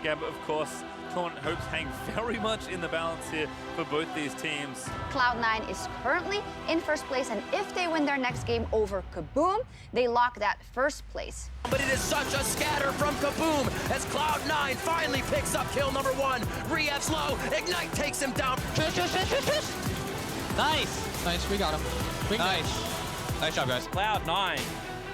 Gambit, of course, tournament hopes hang very much in the balance here for both these teams. Cloud9 is currently in first place, and if they win their next game over Kaboom, they lock that first place. But it is such a scatter from Kaboom as Cloud9 finally picks up kill number 1. Riev's low, Ignite takes him down. Nice. Nice, we got him. Nice. Nice job, guys. Cloud9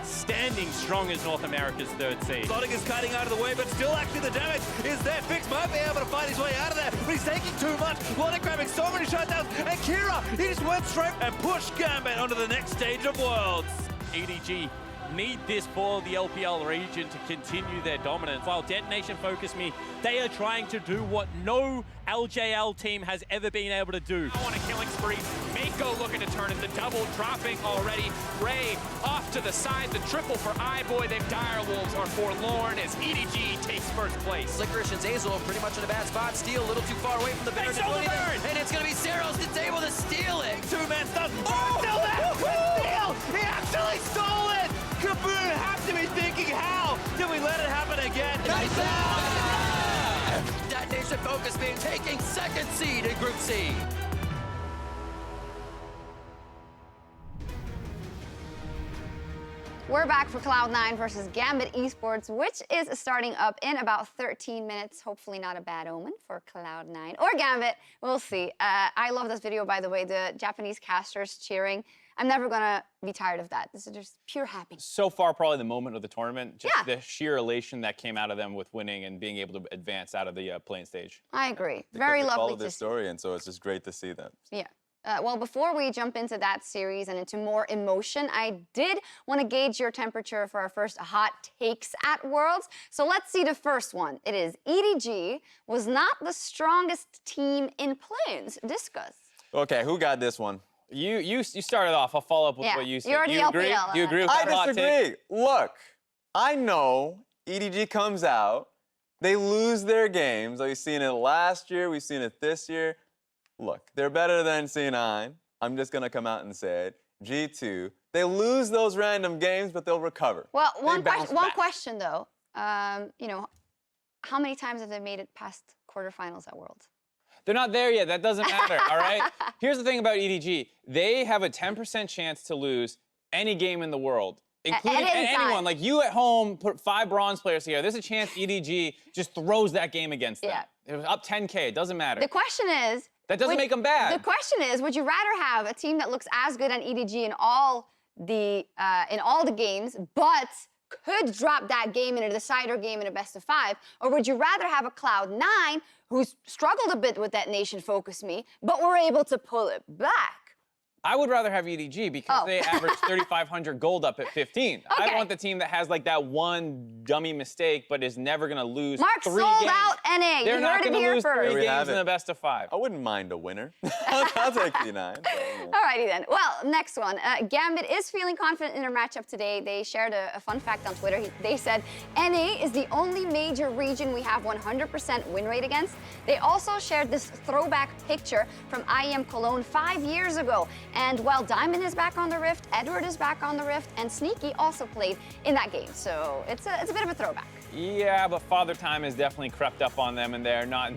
standing strong as North America's third seed. Exotic is cutting out of the way, but still actually the damage is there. Fix might be able to fight his way out of there, but he's taking too much. Logic grabbing so many shutdowns, and Kira, he just went straight and pushed Gambit onto the next stage of Worlds. EDG need this for the LPL region to continue their dominance. While Detonation Focus Me, they are trying to do what no LJL team has ever been able to do. On a killing spree, Mako looking to turn it, the double dropping already. Ray off to the side, the triple for iBoy. Their Direwolves are forlorn as EDG takes first place. Licorice and Zeyzal pretty much in a bad spot. Steel a little too far away from the Baron. They stole the Baron! And it's going to be Zeros that's able to steal it. Two-man stun. Oh, still there! Steal! He actually stole it! Kaboom have to be thinking, how did we let it happen again? Nice out! Detonation Focus being taking second seed in Group C. We're back for Cloud9 versus Gambit Esports, which is starting up in about 13 minutes. Hopefully not a bad omen for Cloud9 or Gambit. We'll see. I love this video, by the way, the Japanese casters cheering. I'm never gonna be tired of that. This is just pure happiness. So far, probably the moment of the tournament. Just Yeah. the sheer elation that came out of them with winning and being able to advance out of the playing stage. I agree. Very lovely Follow to their see. story, and so it's just great to see that. Yeah. Well, before we jump into that series and into more emotion, I did want to gauge your temperature for our first hot takes at Worlds. So let's see the first one. It is EDG was not the strongest team in Plains. Discuss. Okay, who got this one? You started off. I'll follow up with Yeah, what you said. you're the you agree? LPL, Do you agree with I that hot take? disagree. Look, I know EDG comes out, they lose their games. We've seen it last year, we've seen it this year. Look, they're better than C9. I'm just gonna come out and say it. G2, they lose those random games, but they'll recover. Well, one bounce back. question though. You know, how many times have they made it past quarterfinals at Worlds? They're not there yet. That doesn't matter, all right? Here's the thing about EDG. They have a 10% chance to lose any game in the world, including any anyone. time. Like you at home, put 5 bronze players together. There's a chance EDG just throws that game against them. Yeah. It was up 10K. It doesn't matter. The question is. That doesn't make them bad. The question is, would you rather have a team that looks as good on EDG in all the games, but could drop that game in a decider game in a best of 5, or would you rather have a Cloud9 who's struggled a bit with that Nation Focus Me, but were able to pull it back? I would rather have EDG because Oh. they average 3,500 gold up at 15. Okay. I want the team that has like that one dummy mistake, but is never gonna lose Mark 3 sold games. out NA. They're You not heard it gonna here lose first. 3 There we have games in it. the best of 5. I wouldn't mind a winner. I'll take C9. but, you know. Alrighty then. Well, next one. Gambit is feeling confident in their matchup today. They shared a fun fact on Twitter. They said, NA is the only major region we have 100% win rate against. They also shared this throwback picture from IEM Cologne 5 years ago. And while Diamond is back on the Rift, Edward is back on the Rift, and Sneaky also played in that game. So it's a bit of a throwback. Yeah, but Father Time has definitely crept up on them, and they're not.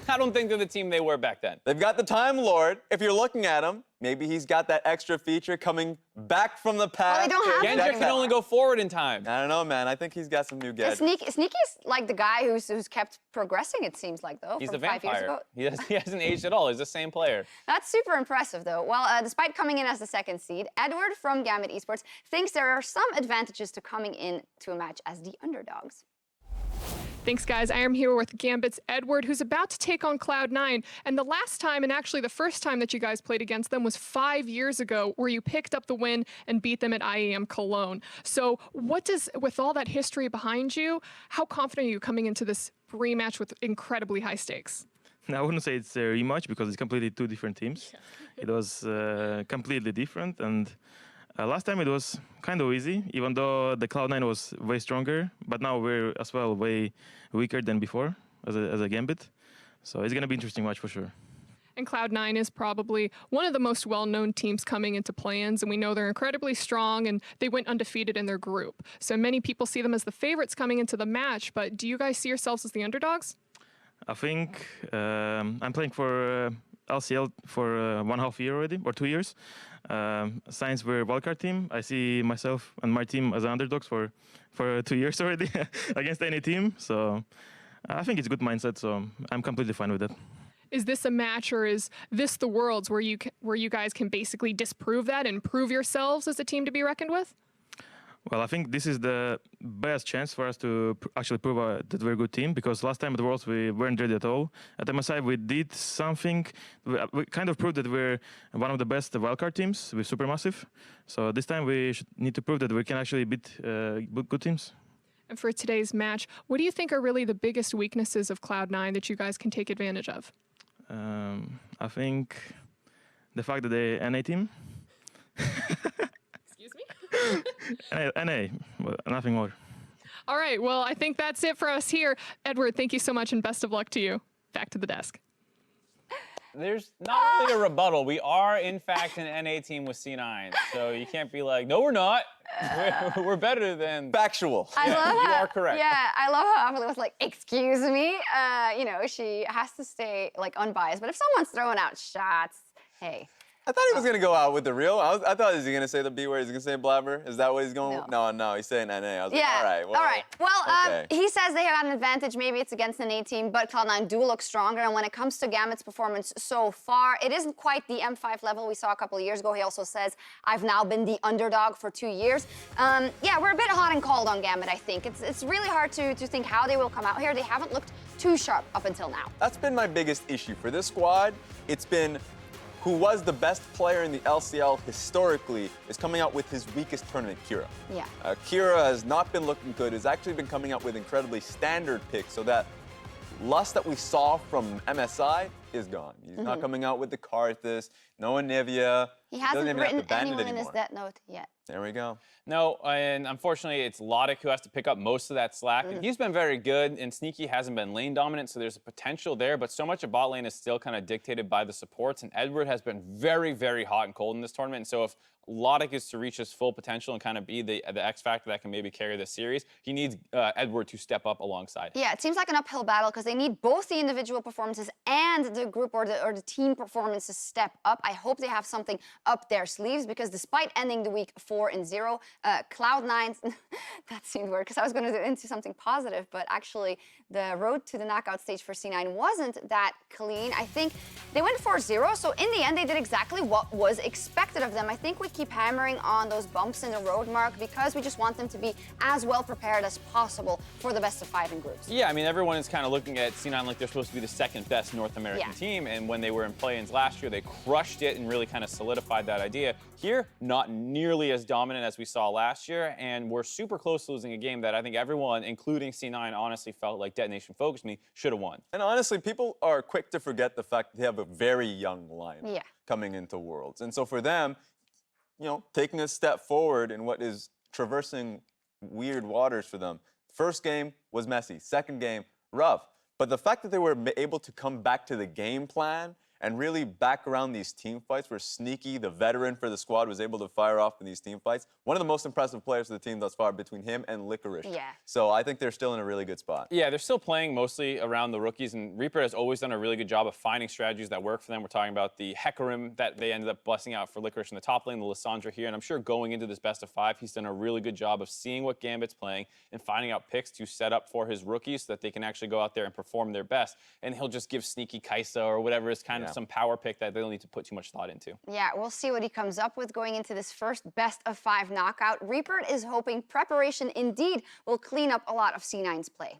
I don't think they're the team they were back then. They've got the Time Lord. If you're looking at him, maybe he's got that extra feature coming back from the past. they don't have to him. Genja check can that. only go forward in time. I don't know, man. I think he's got some new gadgets. Sneaky's like the guy who's kept progressing, it seems like, though, He's from the 5 years vampire. ago. He hasn't aged at all. He's the same player. That's super impressive, though. Well, despite coming in as the second seed, Edward from Gambit Esports thinks there are some advantages to coming in to a match as the underdogs. Thanks, guys. I am here with Gambit's Edward, who's about to take on Cloud9. And the last time, and actually the first time that you guys played against them was 5 years ago, where you picked up the win and beat them at IEM Cologne. So with all that history behind you, how confident are you coming into this rematch with incredibly high stakes? I wouldn't say it's a rematch because it's completely 2 different teams. It was completely different, and last time it was kind of easy, even though the Cloud9 was way stronger, but now we're as well way weaker than before as a Gambit. So it's going to be an interesting match for sure. And Cloud9 is probably one of the most well-known teams coming into play-ins, and we know they're incredibly strong, and they went undefeated in their group. So many people see them as the favorites coming into the match, but do you guys see yourselves as the underdogs? I think I'm playing for LCL for 1.5 year already, or 2 years. Since we're a wildcard team, I see myself and my team as underdogs for 2 years already against any team. So I think it's a good mindset, so I'm completely fine with it. Is this a match, or is this the Worlds where you guys can basically disprove that and prove yourselves as a team to be reckoned with? Well, I think this is the best chance for us to actually prove that we're a good team, because last time at the Worlds we weren't ready at all. At MSI we did something. We kind of proved that we're one of the best wildcard teams with Supermassive. So this time we need to prove that we can actually beat good teams. And for today's match, what do you think are really the biggest weaknesses of Cloud9 that you guys can take advantage of? I think the fact that they're NA team. Excuse me? NA, nothing more. All right, well, I think that's it for us here. Edward, thank you so much, and best of luck to you. Back to the desk. There's not really a rebuttal. We are, in fact, an NA team with C9. So you can't be like, no, we're not. We're better than... Factual. I love how, you are correct. Yeah, I love how Emily was like, excuse me. You know, she has to stay like unbiased. But if someone's throwing out shots, hey. I thought he was going to go out with the real. I thought, is he going to say the B word? Is he going to say blabber? Is that what he's going with? No, he's saying NA. I was like, all right. Well, all right. Well, okay. he says they have an advantage. Maybe it's against an A team, but Cloud9 do look stronger. And when it comes to Gambit's performance so far, it isn't quite the M5 level we saw a couple of years ago. He also says, I've now been the underdog for 2 years. Yeah, we're a bit hot and cold on Gambit, I think. It's really hard to think how they will come out here. They haven't looked too sharp up until now. That's been my biggest issue for this squad. It's been who was the best player in the LCL historically is coming out with his weakest tournament, Kira. Yeah. Kira has not been looking good. Has actually been coming out with incredibly standard picks, so that lust that we saw from MSI is gone. He's not coming out with the Karthus, no Anivia. He hasn't doesn't even written have to band anyone it in his anymore. death note yet. There we go. No, and unfortunately, it's Logic who has to pick up most of that slack. And he's been very good, and Sneaky hasn't been lane dominant, so there's a potential there. But so much of bot lane is still kind of dictated by the supports, and Edward has been very, very hot and cold in this tournament. And so if Logic is to reach his full potential and kind of be the X factor that can maybe carry this series, he needs Edward to step up alongside him. Yeah, it seems like an uphill battle because they need both the individual performances and the group or the team performance to step up. I hope they have something up their sleeves because despite ending the week 4-0, Cloud9's, that seemed weird because I was going to go into something positive, but actually the road to the knockout stage for C9 wasn't that clean. I think they went 4-0, so in the end they did exactly what was expected of them. I think we keep hammering on those bumps in the road, Mark, because we just want them to be as well prepared as possible for the best of 5 in groups. Yeah, I mean, everyone is kind of looking at C9 like they're supposed to be the second best North American team, and when they were in play-ins last year, they crushed it and really kind of solidified that idea. Here, not nearly as dominant as we saw last year, and we're super close to losing a game that I think everyone, including C9, honestly felt like Detonation Focus Me should have won. And honestly, people are quick to forget the fact that they have a very young lineup coming into Worlds. And so for them, you know, taking a step forward in what is traversing weird waters for them. First game was messy. Second game, rough. But the fact that they were able to come back to the game plan and really back around these team fights where Sneaky, the veteran for the squad, was able to fire off in these team fights. One of the most impressive players of the team thus far between him and Licorice. Yeah. So I think they're still in a really good spot. Yeah, they're still playing mostly around the rookies, and Reaper has always done a really good job of finding strategies that work for them. We're talking about the Hecarim that they ended up busting out for Licorice in the top lane, the Lissandra here, and I'm sure going into this best of 5, he's done a really good job of seeing what Gambit's playing and finding out picks to set up for his rookies so that they can actually go out there and perform their best. And he'll just give Sneaky Kaisa or whatever is kind of some power pick that they don't need to put too much thought into. Yeah, we'll see what he comes up with going into this first best of 5 knockout. Reaper is hoping preparation indeed will clean up a lot of C9's play.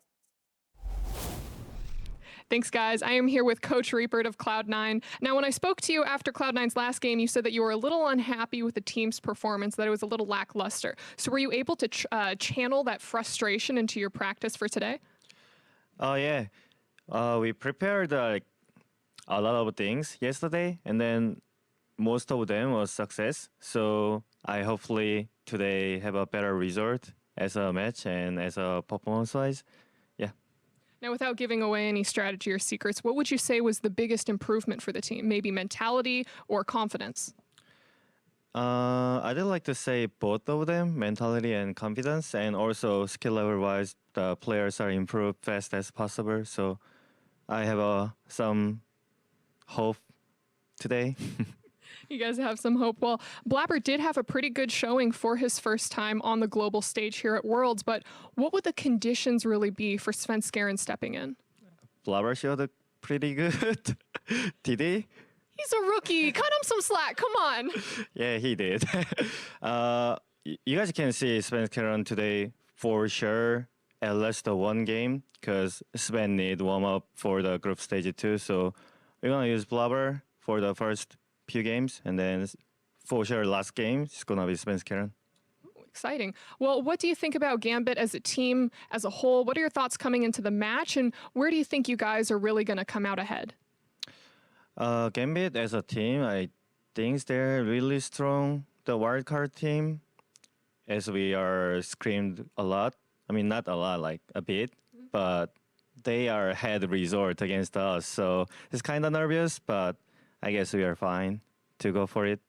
Thanks, guys. I am here with Coach Reaper of Cloud9. Now, when I spoke to you after Cloud9's last game, you said that you were a little unhappy with the team's performance, that it was a little lackluster. So were you able to channel that frustration into your practice for today? Oh, yeah. We prepared a lot of things yesterday, and then most of them was success. So I hopefully today have a better result as a match and as a performance-wise. Yeah. Now, without giving away any strategy or secrets, what would you say was the biggest improvement for the team? Maybe mentality or confidence? I'd like to say both of them, mentality and confidence, and also skill level wise, the players are improved fast as possible. So I have some hope today. You guys have some hope. Well, Blabber did have a pretty good showing for his first time on the global stage here at Worlds, but what would the conditions really be for Svenskeren stepping in? Blabber showed pretty good. Did he? He's a rookie. Cut him some slack. Come on. Yeah, he did. You guys can see Svenskeren today for sure at least one game because Sven need warm up for the group stage 2. So we're gonna use Blabber for the first few games, and then for sure last game is gonna be Svenskeren. Exciting. Well, what do you think about Gambit as a team, as a whole? What are your thoughts coming into the match, and where do you think you guys are really going to come out ahead? Gambit as a team, I think they're really strong. The wildcard team, as we are screamed a lot. I mean, not a lot, like a bit, but they are head resort against us. So it's kind of nervous, but I guess we are fine to go for it.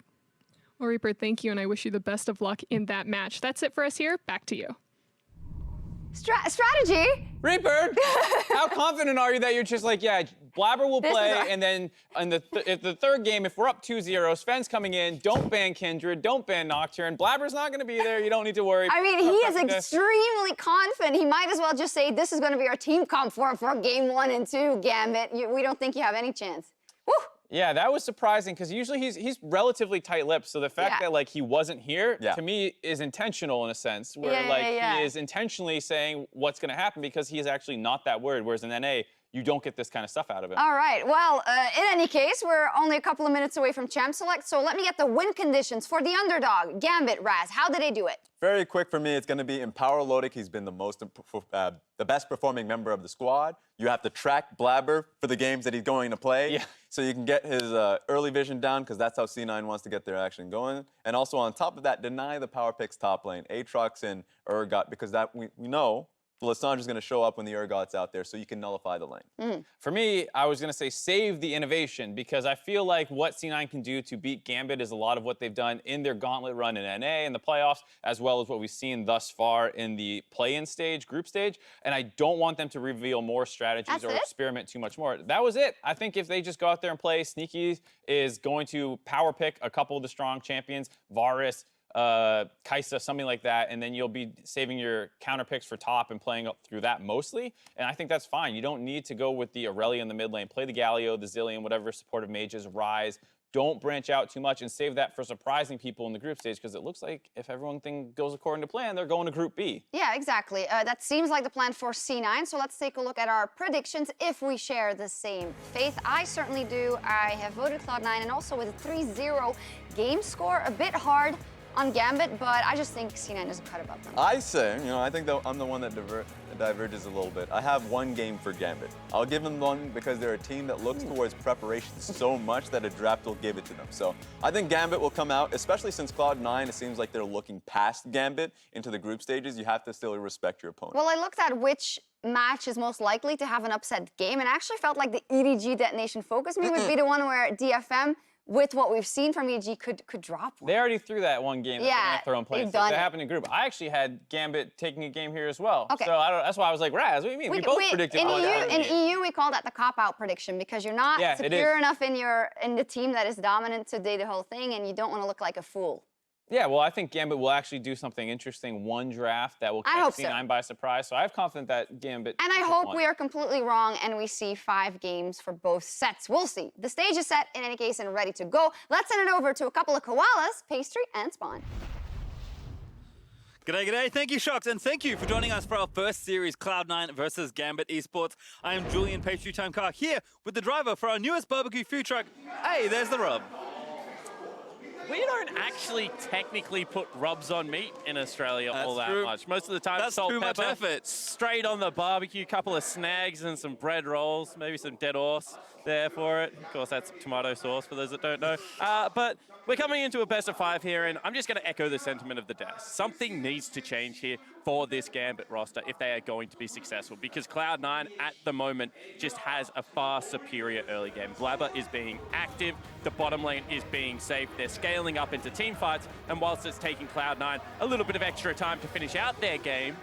Well, Reaper, thank you, and I wish you the best of luck in that match. That's it for us here. Back to you. Strategy? Reaper, how confident are you that you're just like, yeah, Blabber will play, and then in the third game, if we're up 2-0, Sven's coming in, don't ban Kindred, don't ban Nocturne, Blabber's not going to be there, you don't need to worry. I mean, he is extremely confident. He might as well just say, this is going to be our team comp for game 1 and 2, Gambit. We don't think you have any chance. Woo! Yeah, that was surprising because usually he's relatively tight-lipped. So the fact that like he wasn't here to me is intentional in a sense, where he is intentionally saying what's going to happen because he is actually not that worried. Whereas in NA, you don't get this kind of stuff out of him. All right. Well, in any case, we're only a couple of minutes away from Champ Select, so let me get the win conditions for the underdog, Gambit. Raz, how did they do it? Very quick for me. It's going to be Empower Lodic. He's been the best performing member of the squad. You have to track Blabber for the games that he's going to play. Yeah. So you can get his early vision down because that's how C9 wants to get their action going. And also on top of that, deny the power picks top lane, Aatrox and Urgot, because that we know the Lysandre's going to show up when the Urgot's out there, so you can nullify the lane. For me, I was going to say save the innovation, because I feel like what C9 can do to beat Gambit is a lot of what they've done in their gauntlet run in NA in the playoffs, as well as what we've seen thus far in the play-in stage, group stage, and I don't want them to reveal more strategies or experiment too much more. That was it. I think if they just go out there and play, Sneaky is going to power pick a couple of the strong champions, Varus, Kai'Sa, something like that, and then you'll be saving your counter picks for top and playing up through that mostly, and I think that's fine. You don't need to go with the Aurelia in the mid lane. Play the Galio, the Zilean, whatever supportive mages, Ryze. Don't branch out too much and save that for surprising people in the group stage, because it looks like if everything goes according to plan, they're going to Group B. Yeah, exactly. That seems like the plan for C9, so let's take a look at our predictions if we share the same faith. I certainly do. I have voted Cloud9, and also with a 3-0 game score, a bit hard on Gambit, but I just think C9 doesn't cut above them. I say, I think I'm the one that diverges a little bit. I have one game for Gambit. I'll give them one because they're a team that looks towards preparation so much that a draft will give it to them. So I think Gambit will come out, especially since Cloud9, it seems like they're looking past Gambit into the group stages. You have to still respect your opponent. Well, I looked at which match is most likely to have an upset game, and I actually felt like the EDG Detonation Focus Me would be the one where DFM, with what we've seen from EDG, could drop one. They already threw that one game. Yeah, throw in place. That happened in group. I actually had Gambit taking a game here as well. Okay. So that's why I was like, Raz, what do you mean? We both predicted one. In EU, we call that the cop-out prediction, because you're not secure enough in the team that is dominant to do the whole thing, and you don't want to look like a fool. Yeah, well, I think Gambit will actually do something interesting, one draft that will catch C9 by surprise. So I have confidence that Gambit. And I hope we are completely wrong and we see 5 games for both sets. We'll see. The stage is set in any case and ready to go. Let's send it over to a couple of koalas, Pastry and Spawn. G'day, g'day. Thank you, Shox, and thank you for joining us for our first series, Cloud9 versus Gambit Esports. I am Julian Pastry Time Car here with the driver for our newest barbecue food truck. Hey, there's the rub. We don't actually technically put rubs on meat in Australia all that much. Most of the time, that's salt, too pepper, much effort. straight on the barbecue, couple of snags and some bread rolls, maybe some dead horse there for it. Of course, that's tomato sauce for those that don't know. But we're coming into a best of 5 here, and I'm just going to echo the sentiment of the desk. Something needs to change here. for this Gambit roster if they are going to be successful, because Cloud9 at the moment just has a far superior early game. Blabber is being active, the bottom lane is being safe, they're scaling up into team fights, and whilst it's taking Cloud9 a little bit of extra time to finish out their game,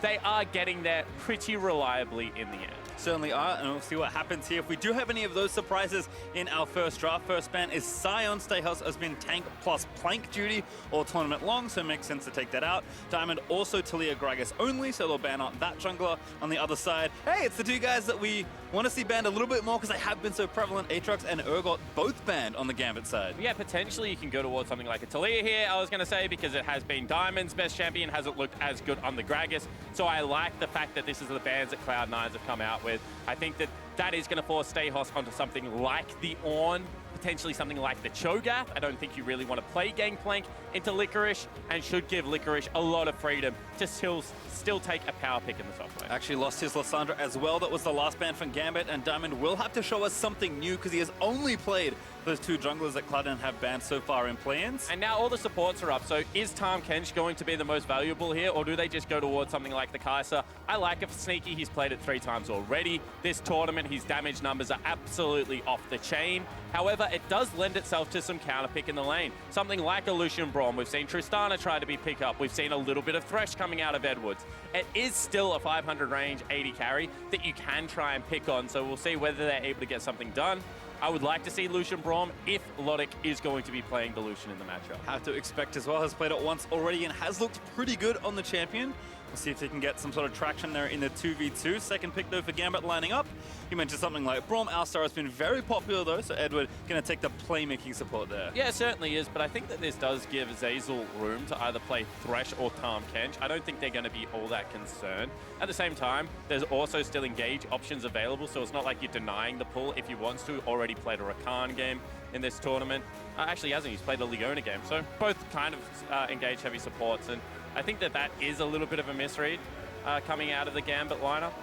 they are getting there pretty reliably in the end. Certainly are, and we'll see what happens here. If we do have any of those surprises in our first draft, first ban is Sion. Stayhouse has been tank plus plank duty all tournament long, so it makes sense to take that out. Diamond also Talia Gragas only, so they'll ban out that jungler. On the other side, hey, it's the two guys that we want to see banned a little bit more because they have been so prevalent. Aatrox and Urgot both banned on the Gambit side. Yeah, potentially you can go towards something like a Talia here, I was going to say, because it has been Diamond's best champion, hasn't looked as good on the Gragas. So I like the fact that this is the bans that Cloud9s have come out with. I think that that is going to force Stayhouse onto something like the Ornn, potentially something like the Cho'Gath. I don't think you really want to play Gangplank into Licorice, and should give Licorice a lot of freedom to still take a power pick in the top lane. Actually lost his Lissandra as well. That was the last ban from Gambit, and Diamond will have to show us something new because he has only played those two junglers that Cloud9 have banned so far in play-ins. And now all the supports are up, so is Tahm Kench going to be the most valuable here, or do they just go towards something like the Kai'Sa? I like it for Sneaky, he's played it 3 times already. This tournament, his damage numbers are absolutely off the chain. However, it does lend itself to some counter pick in the lane. Something like a Lucian Braum. We've seen Tristana try to be pick up. We've seen a little bit of Thresh coming out of Edwards. It is still a 500 range 80 carry that you can try and pick on, so we'll see whether they're able to get something done. I would like to see Lucian Braum if Logic is going to be playing the Lucian in the matchup. Have to expect as well, has played it once already and has looked pretty good on the champion. We'll see if they can get some sort of traction there in the 2v2. Second pick though for Gambit lining up. You mentioned something like Braum. Alistar has been very popular though, so Edward going to take the playmaking support there. Yeah, it certainly is, but I think that this does give Zeyzal room to either play Thresh or Tahm Kench. I don't think they're going to be all that concerned. At the same time, there's also still engage options available, so it's not like you're denying the pull if he wants to. Already played a Rakan game in this tournament. Actually, he hasn't. He's played a Leona game, so both kind of engage heavy supports, and I think that that is a little bit of a misread coming out of the Gambit lineup.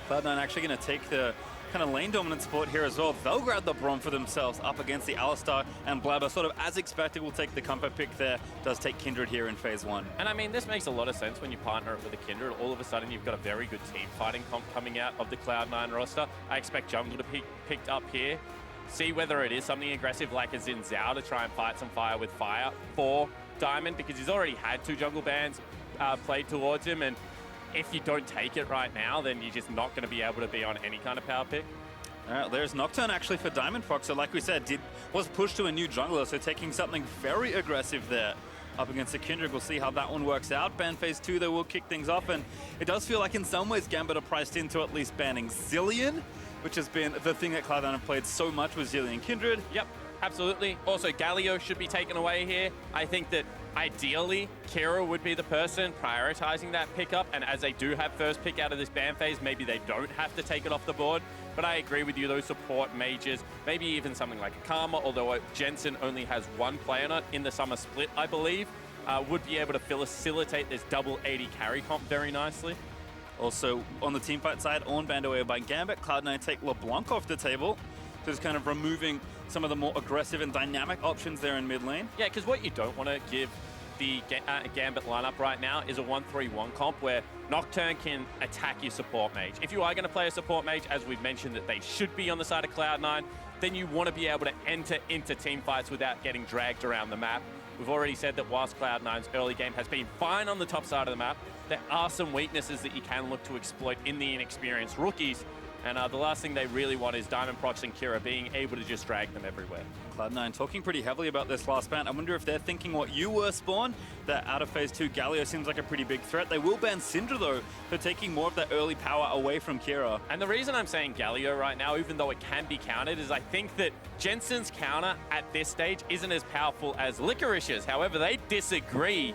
Cloud9 actually going to take the kind of lane dominant support here as well. They'll grab the Braum for themselves up against the Alistar, and Blabber, sort of as expected, will take the comfort pick there. Does take Kindred here in phase 1. And I mean, this makes a lot of sense when you partner it with a Kindred. All of a sudden, you've got a very good team fighting comp coming out of the Cloud9 roster. I expect Jungle to be picked up here. See whether it is something aggressive like a Xin Zhao to try and fight some fire with fire for Diamond, because he's already had 2 jungle bans played towards him, and if you don't take it right now, then you're just not going to be able to be on any kind of power pick. All right, there's Nocturne actually for Diamond Fox. So like we said, was pushed to a new jungler, so taking something very aggressive there up against the Kindred. We'll see how that one works out. Ban phase 2, though, will kick things off, and it does feel like in some ways Gambit are priced into at least banning Zilean, which has been the thing that Cloud9 have played so much with Zilean Kindred. Yep, absolutely. Also, Galio should be taken away here. I think that ideally, Kira would be the person prioritizing that pickup, and as they do have first pick out of this ban phase, maybe they don't have to take it off the board. But I agree with you, those support mages, maybe even something like a Karma, although Jensen only has 1 player on it in the summer split, I believe, would be able to facilitate this double 80 carry comp very nicely. Also, on the teamfight side, Ornn banned away by Gambit. Cloud9 take LeBlanc off the table. So just kind of removing some of the more aggressive and dynamic options there in mid lane. Yeah, because what you don't want to give the Gambit lineup right now is a 1-3-1 comp where Nocturne can attack your support mage. If you are going to play a support mage, as we've mentioned that they should be on the side of Cloud9, then you want to be able to enter into team fights without getting dragged around the map. We've already said that whilst Cloud9's early game has been fine on the top side of the map, there are some weaknesses that you can look to exploit in the inexperienced rookies. And the last thing they really want is Diamond Prox and Kira being able to just drag them everywhere. Cloud9 talking pretty heavily about this last ban. I wonder if they're thinking what you were, Spawn, that out of phase 2, Galio seems like a pretty big threat. They will ban Syndra, though, for taking more of that early power away from Kira. And the reason I'm saying Galio right now, even though it can be countered, is I think that Jensen's counter at this stage isn't as powerful as Licorice's. However, they disagree,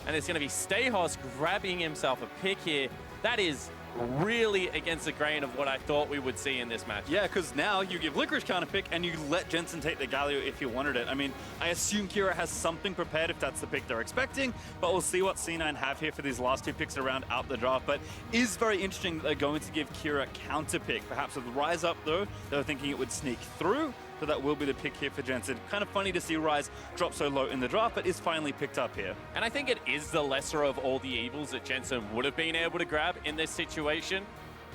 and it's going to be Stayhouse grabbing himself a pick here. That is really against the grain of what I thought we would see in this match. Yeah, because now you give Licorice counter pick and you let Jensen take the Galio if you wanted it. I mean, I assume Kira has something prepared if that's the pick they're expecting, but we'll see what C9 have here for these last 2 picks around out the draft. But is very interesting that they're going to give Kira counter pick. Perhaps with Rise Up, though, they were thinking it would sneak through. so that will be the pick here for Jensen. Kind of funny to see Ryze drop so low in the draft, but is finally picked up here. And I think it is the lesser of all the evils that Jensen would have been able to grab in this situation.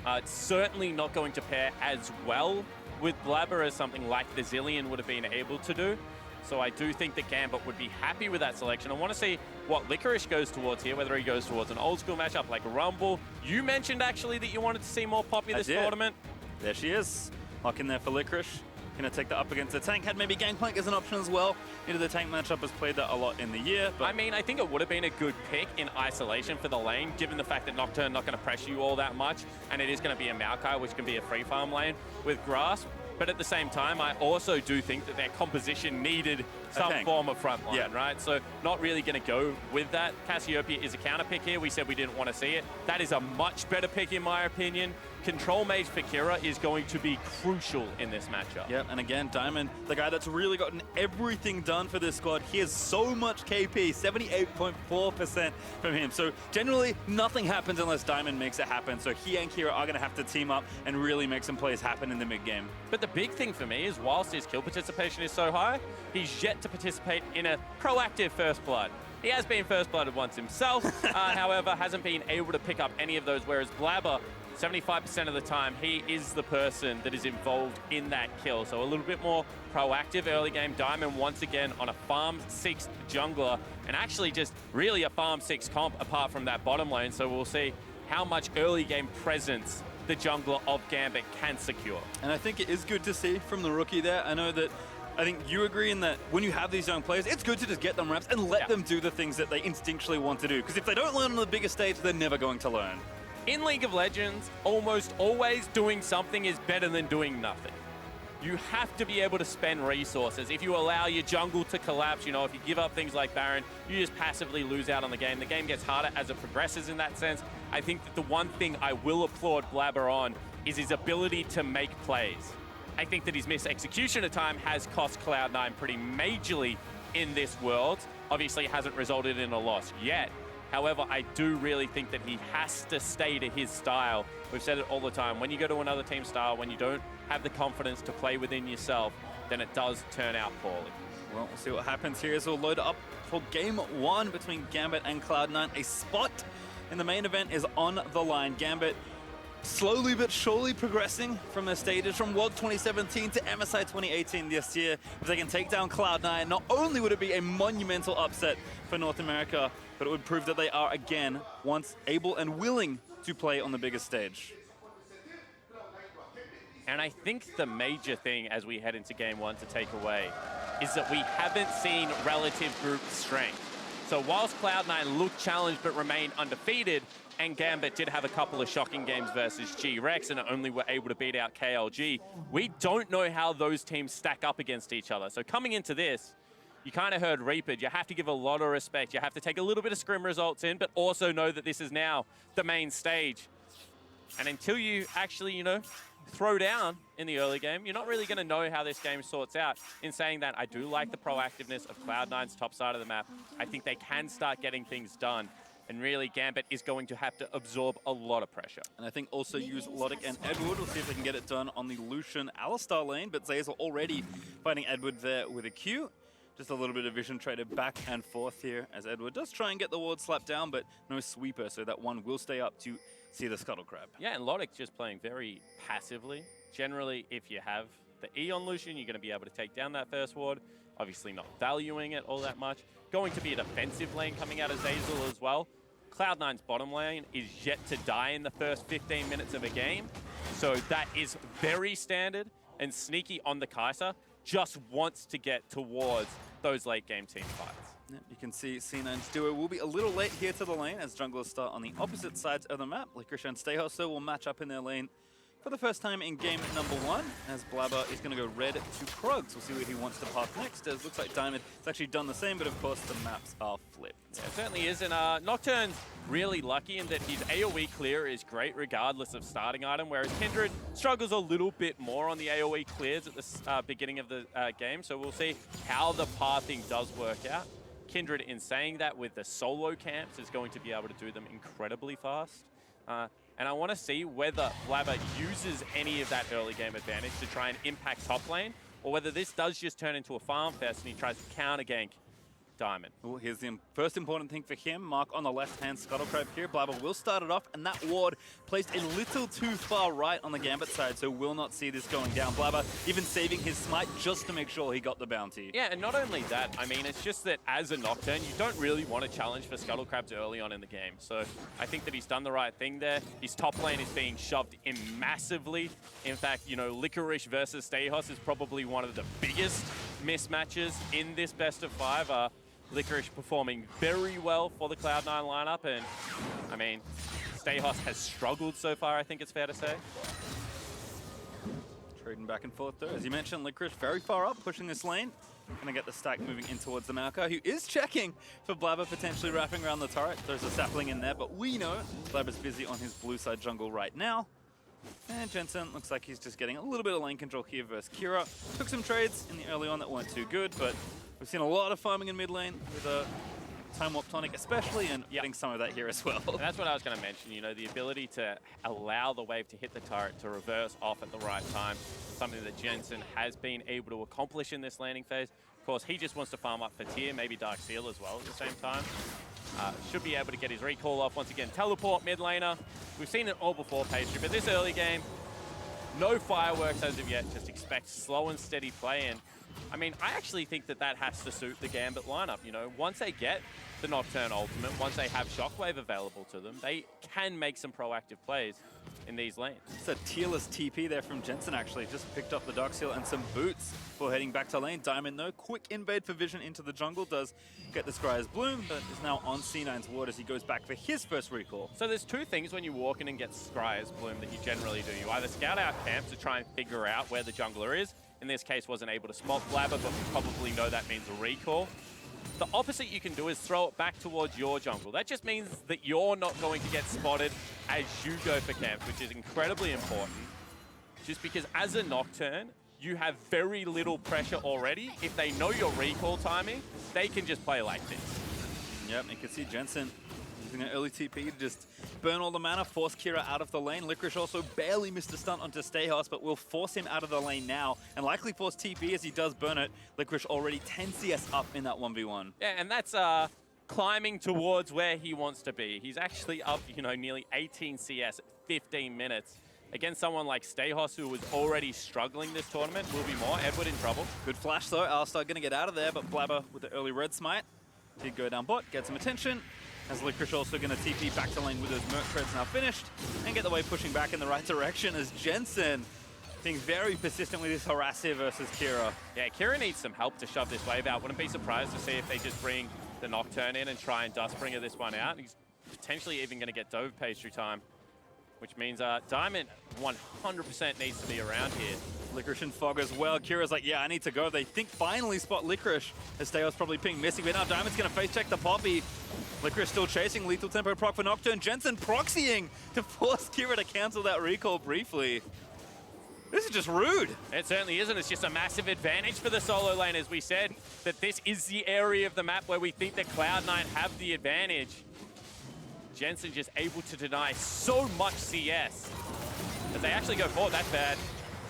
It's certainly not going to pair as well with Blabber as something like the Zilean would have been able to do. So I do think that Gambit would be happy with that selection. I want to see what Licorice goes towards here, whether he goes towards an old school matchup like Rumble. You mentioned actually that you wanted to see more Poppy this tournament. There she is. Lock in there for Licorice. Gonna take that up against the tank. Had maybe Gangplank as an option as well. The tank matchup has played that a lot in the year. But I mean, I think it would have been a good pick in isolation for the lane, given the fact that Nocturne not going to pressure you all that much, and it is going to be a Maokai, which can be a free farm lane with Grasp. But at the same time, I also do think that their composition needed some form of front line, right? So not really going to go with that. Cassiopeia is a counter pick here. We said we didn't want to see it. That is a much better pick in my opinion. Control Mage for Kira is going to be crucial in this matchup. Yeah, and again, Diamond, the guy that's really gotten everything done for this squad, he has so much KP, 78.4% from him. So generally, nothing happens unless Diamond makes it happen. So he and Kira are going to have to team up and really make some plays happen in the mid game. But the big thing for me is whilst his kill participation is so high, he's yet to participate in a proactive First Blood. He has been First Blooded once himself, however, hasn't been able to pick up any of those, whereas Blabber, 75% of the time, he is the person that is involved in that kill. So a little bit more proactive early game. Diamond once again on a farm 6 jungler, and actually just really a farm 6 comp apart from that bottom lane. So we'll see how much early game presence the jungler of Gambit can secure. And I think it is good to see from the rookie there. I think you agree in that when you have these young players, it's good to just get them reps and let them do the things that they instinctually want to do. Because if they don't learn on the bigger stage, they're never going to learn. In League of Legends, almost always doing something is better than doing nothing. You have to be able to spend resources. If you allow your jungle to collapse, you know, if you give up things like Baron, you just passively lose out on the game. The game gets harder as it progresses in that sense. I think that the one thing I will applaud Blabber on is his ability to make plays. I think that his missed execution at time has cost Cloud9 pretty majorly in this world. Obviously, it hasn't resulted in a loss yet. However, I do really think that he has to stay to his style. We've said it all the time. When you go to another team's style, when you don't have the confidence to play within yourself, then it does turn out poorly. Well, we'll see what happens here as we'll load up for game 1 between Gambit and Cloud9. A spot in the main event is on the line. Gambit slowly but surely progressing from their stages from World 2017 to MSI 2018 this year. If they can take down Cloud9, not only would it be a monumental upset for North America, but it would prove that they are again once able and willing to play on the biggest stage. And I think the major thing as we head into game 1 to take away is that we haven't seen relative group strength. So whilst Cloud9 looked challenged but remained undefeated, and Gambit did have a couple of shocking games versus G-Rex and only were able to beat out KLG, we don't know how those teams stack up against each other. So coming into this, you kind of heard Reaper. You have to give a lot of respect. You have to take a little bit of scrim results in, but also know that this is now the main stage. And until you actually, you know, throw down in the early game, you're not really going to know how this game sorts out. In saying that, I do like the proactiveness of Cloud9's top side of the map. I think they can start getting things done. And really, Gambit is going to have to absorb a lot of pressure. And I think also use Lodik and Edward. We'll see if they can get it done on the Lucian Alistar lane, but Zeyzal already fighting Edward there with a Q. Just a little bit of vision traded back and forth here as Edward does try and get the ward slapped down, but no sweeper, so that one will stay up to see the Scuttle Crab. Yeah, and Lodik just playing very passively. Generally, if you have the E on Lucian, you're going to be able to take down that first ward. Obviously not valuing it all that much. Going to be a defensive lane coming out of Zeyzal as well. Cloud9's bottom lane is yet to die in the first 15 minutes of a game. So that is very standard. And Sneaky on the Kai'Sa just wants to get towards those late game team fights. Yeah, you can see C9's duo will be a little late here to the lane as junglers start on the opposite sides of the map. Licorice and Stayhouse will match up in their lane for the first time in game number 1, as Blabber is going to go red to Krugs. We'll see where he wants to path next, as looks like Diamond has actually done the same, but of course the maps are flipped. Yeah, it certainly is, and Nocturne's really lucky in that his AoE clear is great regardless of starting item, whereas Kindred struggles a little bit more on the AoE clears at the beginning of the game, so we'll see how the pathing does work out. Kindred, in saying that, with the solo camps, is going to be able to do them incredibly fast. And I want to see whether Blabber uses any of that early game advantage to try and impact top lane, or whether this does just turn into a farm fest and he tries to counter gank Diamond. Well, here's the first important thing for him. Mark on the left-hand Scuttle Crab here. Blabber will start it off, and that ward placed a little too far right on the Gambit side, so will not see this going down. Blabber even saving his smite just to make sure he got the bounty. Yeah, and not only that, I mean, it's just that as a Nocturne, you don't really want to challenge for Scuttle Crabs early on in the game. So I think that he's done the right thing there. His top lane is being shoved in massively. In fact, you know, Licorice versus Stehos is probably one of the biggest mismatches in this best of 5. Licorice performing very well for the Cloud9 lineup, and I mean, Stehos has struggled so far, I think it's fair to say. Trading back and forth though. As you mentioned, Licorice very far up, pushing this lane. Gonna get the stack moving in towards the Maokai, who is checking for Blabber potentially wrapping around the turret. There's a sapling in there, but we know Blabber's busy on his blue side jungle right now. And Jensen looks like he's just getting a little bit of lane control here versus Kira. Took some trades in the early on that weren't too good, but we've seen a lot of farming in mid lane with a Time Warp Tonic especially, and getting some of that here as well. And that's what I was going to mention, you know, the ability to allow the wave to hit the turret, to reverse off at the right time, something that Jensen has been able to accomplish in this laning phase. Of course, he just wants to farm up for tier, maybe Dark Seal as well at the same time. Should be able to get his recall off once again. Teleport mid laner. We've seen it all before Pastry, but this early game, no fireworks as of yet. Just expect slow and steady play. And I mean, I actually think that that has to suit the Gambit lineup. You know, once they get the Nocturne ultimate, once they have Shockwave available to them, they can make some proactive plays in these lanes. It's a tierless TP there from Jensen actually. Just picked up the Dark Seal and some boots for heading back to lane. Diamond though, quick invade for Vision into the jungle. Does get the Scryer's Bloom, but is now on C9's ward as he goes back for his first recall. So there's two things when you walk in and get Scryer's Bloom that you generally do. You either scout out camps to try and figure out where the jungler is. In this case, wasn't able to spot Blabber, but we probably know that means a recall. The opposite you can do is throw it back towards your jungle. That just means that you're not going to get spotted as you go for camps, which is incredibly important. Just because as a Nocturne, you have very little pressure already. If they know your recall timing, they can just play like this. Yep, you can see Jensen using an early TP to just burn all the mana, force Kira out of the lane. Licorice also barely missed a stunt onto Stehos, but will force him out of the lane now, and likely force TP as he does burn it. Licorice already 10 CS up in that 1v1. Yeah, and that's climbing towards where he wants to be. He's actually up, you know, nearly 18 CS at 15 minutes. Against someone like Stehos, who was already struggling this tournament, will be more. Edward in trouble. Good flash though. Alistar gonna get out of there, but Blabber with the early red smite did go down bot, get some attention. As Licorice also gonna TP back to lane with those Merc Treads now finished, and get the wave pushing back in the right direction as Jensen being very persistent with his Harassir versus Kira. Yeah, Kira needs some help to shove this wave out. Wouldn't be surprised to see if they just bring the Nocturne in and try and Dustbringer this one out. He's potentially even gonna get Dove Pastry time, which means Diamond 100% needs to be around here. Licorice and Fog as well. Kira's like, yeah, I need to go. They think finally spot Licorice, as Stehos probably ping missing, but now Diamond's gonna face check the Poppy. Licorice still chasing, lethal tempo proc for Nocturne. Jensen proxying to force Kira to cancel that recall briefly. This is just rude. It certainly isn't. It's just a massive advantage for the solo lane, as we said, that this is the area of the map where we think that Cloud9 have the advantage. Jensen just able to deny so much CS. As they actually go forward, that's bad.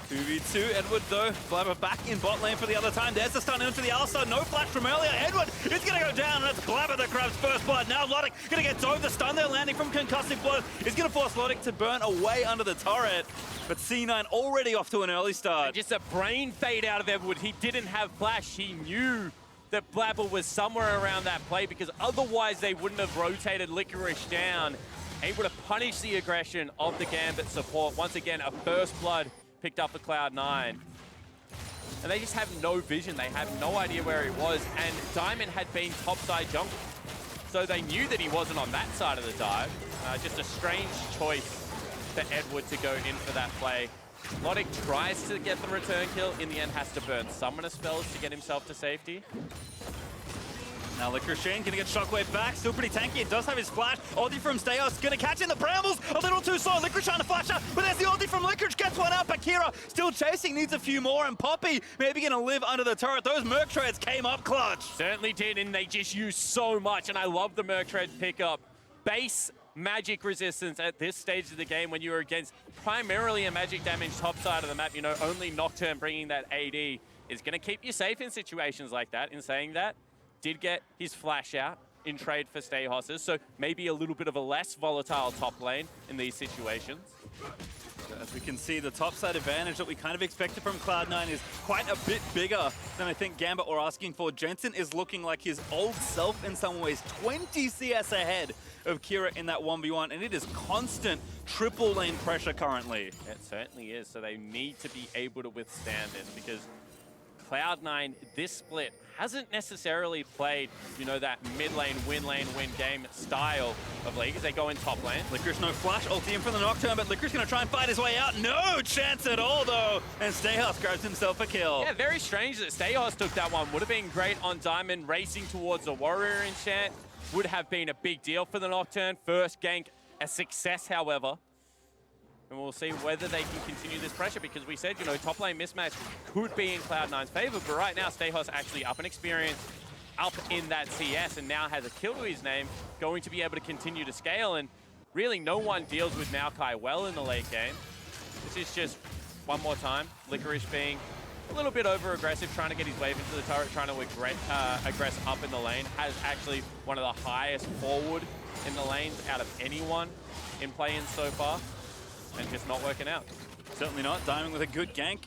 2v2, Edward though, Blabber back in bot lane for the other time. There's the stun into the Alistar, no flash from earlier. Edward is gonna go down, and it's Blabber that grabs first blood. Now Lodic gonna get Dove, the stun there landing from Concussive Blow is gonna force Lodic to burn away under the turret. But C9 already off to an early start. And just a brain fade out of Edward. He didn't have flash, he knew that Blabber was somewhere around that play, because otherwise they wouldn't have rotated Licorice down. Able to punish the aggression of the Gambit support. Once again, a first blood picked up for Cloud9. And they just have no vision. They have no idea where he was. And Diamond had been topside jungle. So they knew that he wasn't on that side of the dive. Just a strange choice for Edward to go in for that play. Lodic tries to get the return kill. In the end, has to burn summoner spells to get himself to safety. Now Licorice Shane gonna get Shockwave back, still pretty tanky. It does have his flash. Ulti from Stehos gonna catch in the brambles. A little too slow. Licorice trying to flash out, but there's the ulti from Licorice. Gets one out, but Kira still chasing, needs a few more. And Poppy maybe gonna live under the turret. Those Merc Treads came up clutch. Certainly did, and they just used so much. And I love the Merc Tread pickup. Base magic resistance at this stage of the game when you're against primarily a magic damage top side of the map. You know, only Nocturne bringing that AD is going to keep you safe in situations like that. In saying that, did get his flash out in trade for Stayhosses, so maybe a little bit of a less volatile top lane in these situations. As we can see, the topside advantage that we kind of expected from Cloud9 is quite a bit bigger than I think Gambit were asking for. Jensen is looking like his old self in some ways, 20 CS ahead of Kira in that 1v1, and it is constant triple lane pressure currently. It certainly is, so they need to be able to withstand this because Cloud9, this split, hasn't necessarily played, you know, that mid lane, win game style of League as they go in top lane. Licorice no flash, ulti in from the Nocturne, but Licorice gonna try and fight his way out. No chance at all though, and Stayhouse grabs himself a kill. Yeah, very strange that Stayhouse took that one. Would have been great on Diamond, racing towards a Warrior enchant. Would have been a big deal for the Nocturne. First gank, a success, however. And we'll see whether they can continue this pressure because we said, you know, top lane mismatch could be in Cloud9's favor, but right now Stayhouse actually up in experience, up in that CS, and now has a kill to his name, going to be able to continue to scale, and really no one deals with Maokai well in the late game. This is just, one more time, Licorice being a little bit over-aggressive, trying to get his wave into the turret, trying to aggress up in the lane, has actually one of the highest forward in the lanes out of anyone in play-in so far. And just not working out. Certainly not. Diamond with a good gank.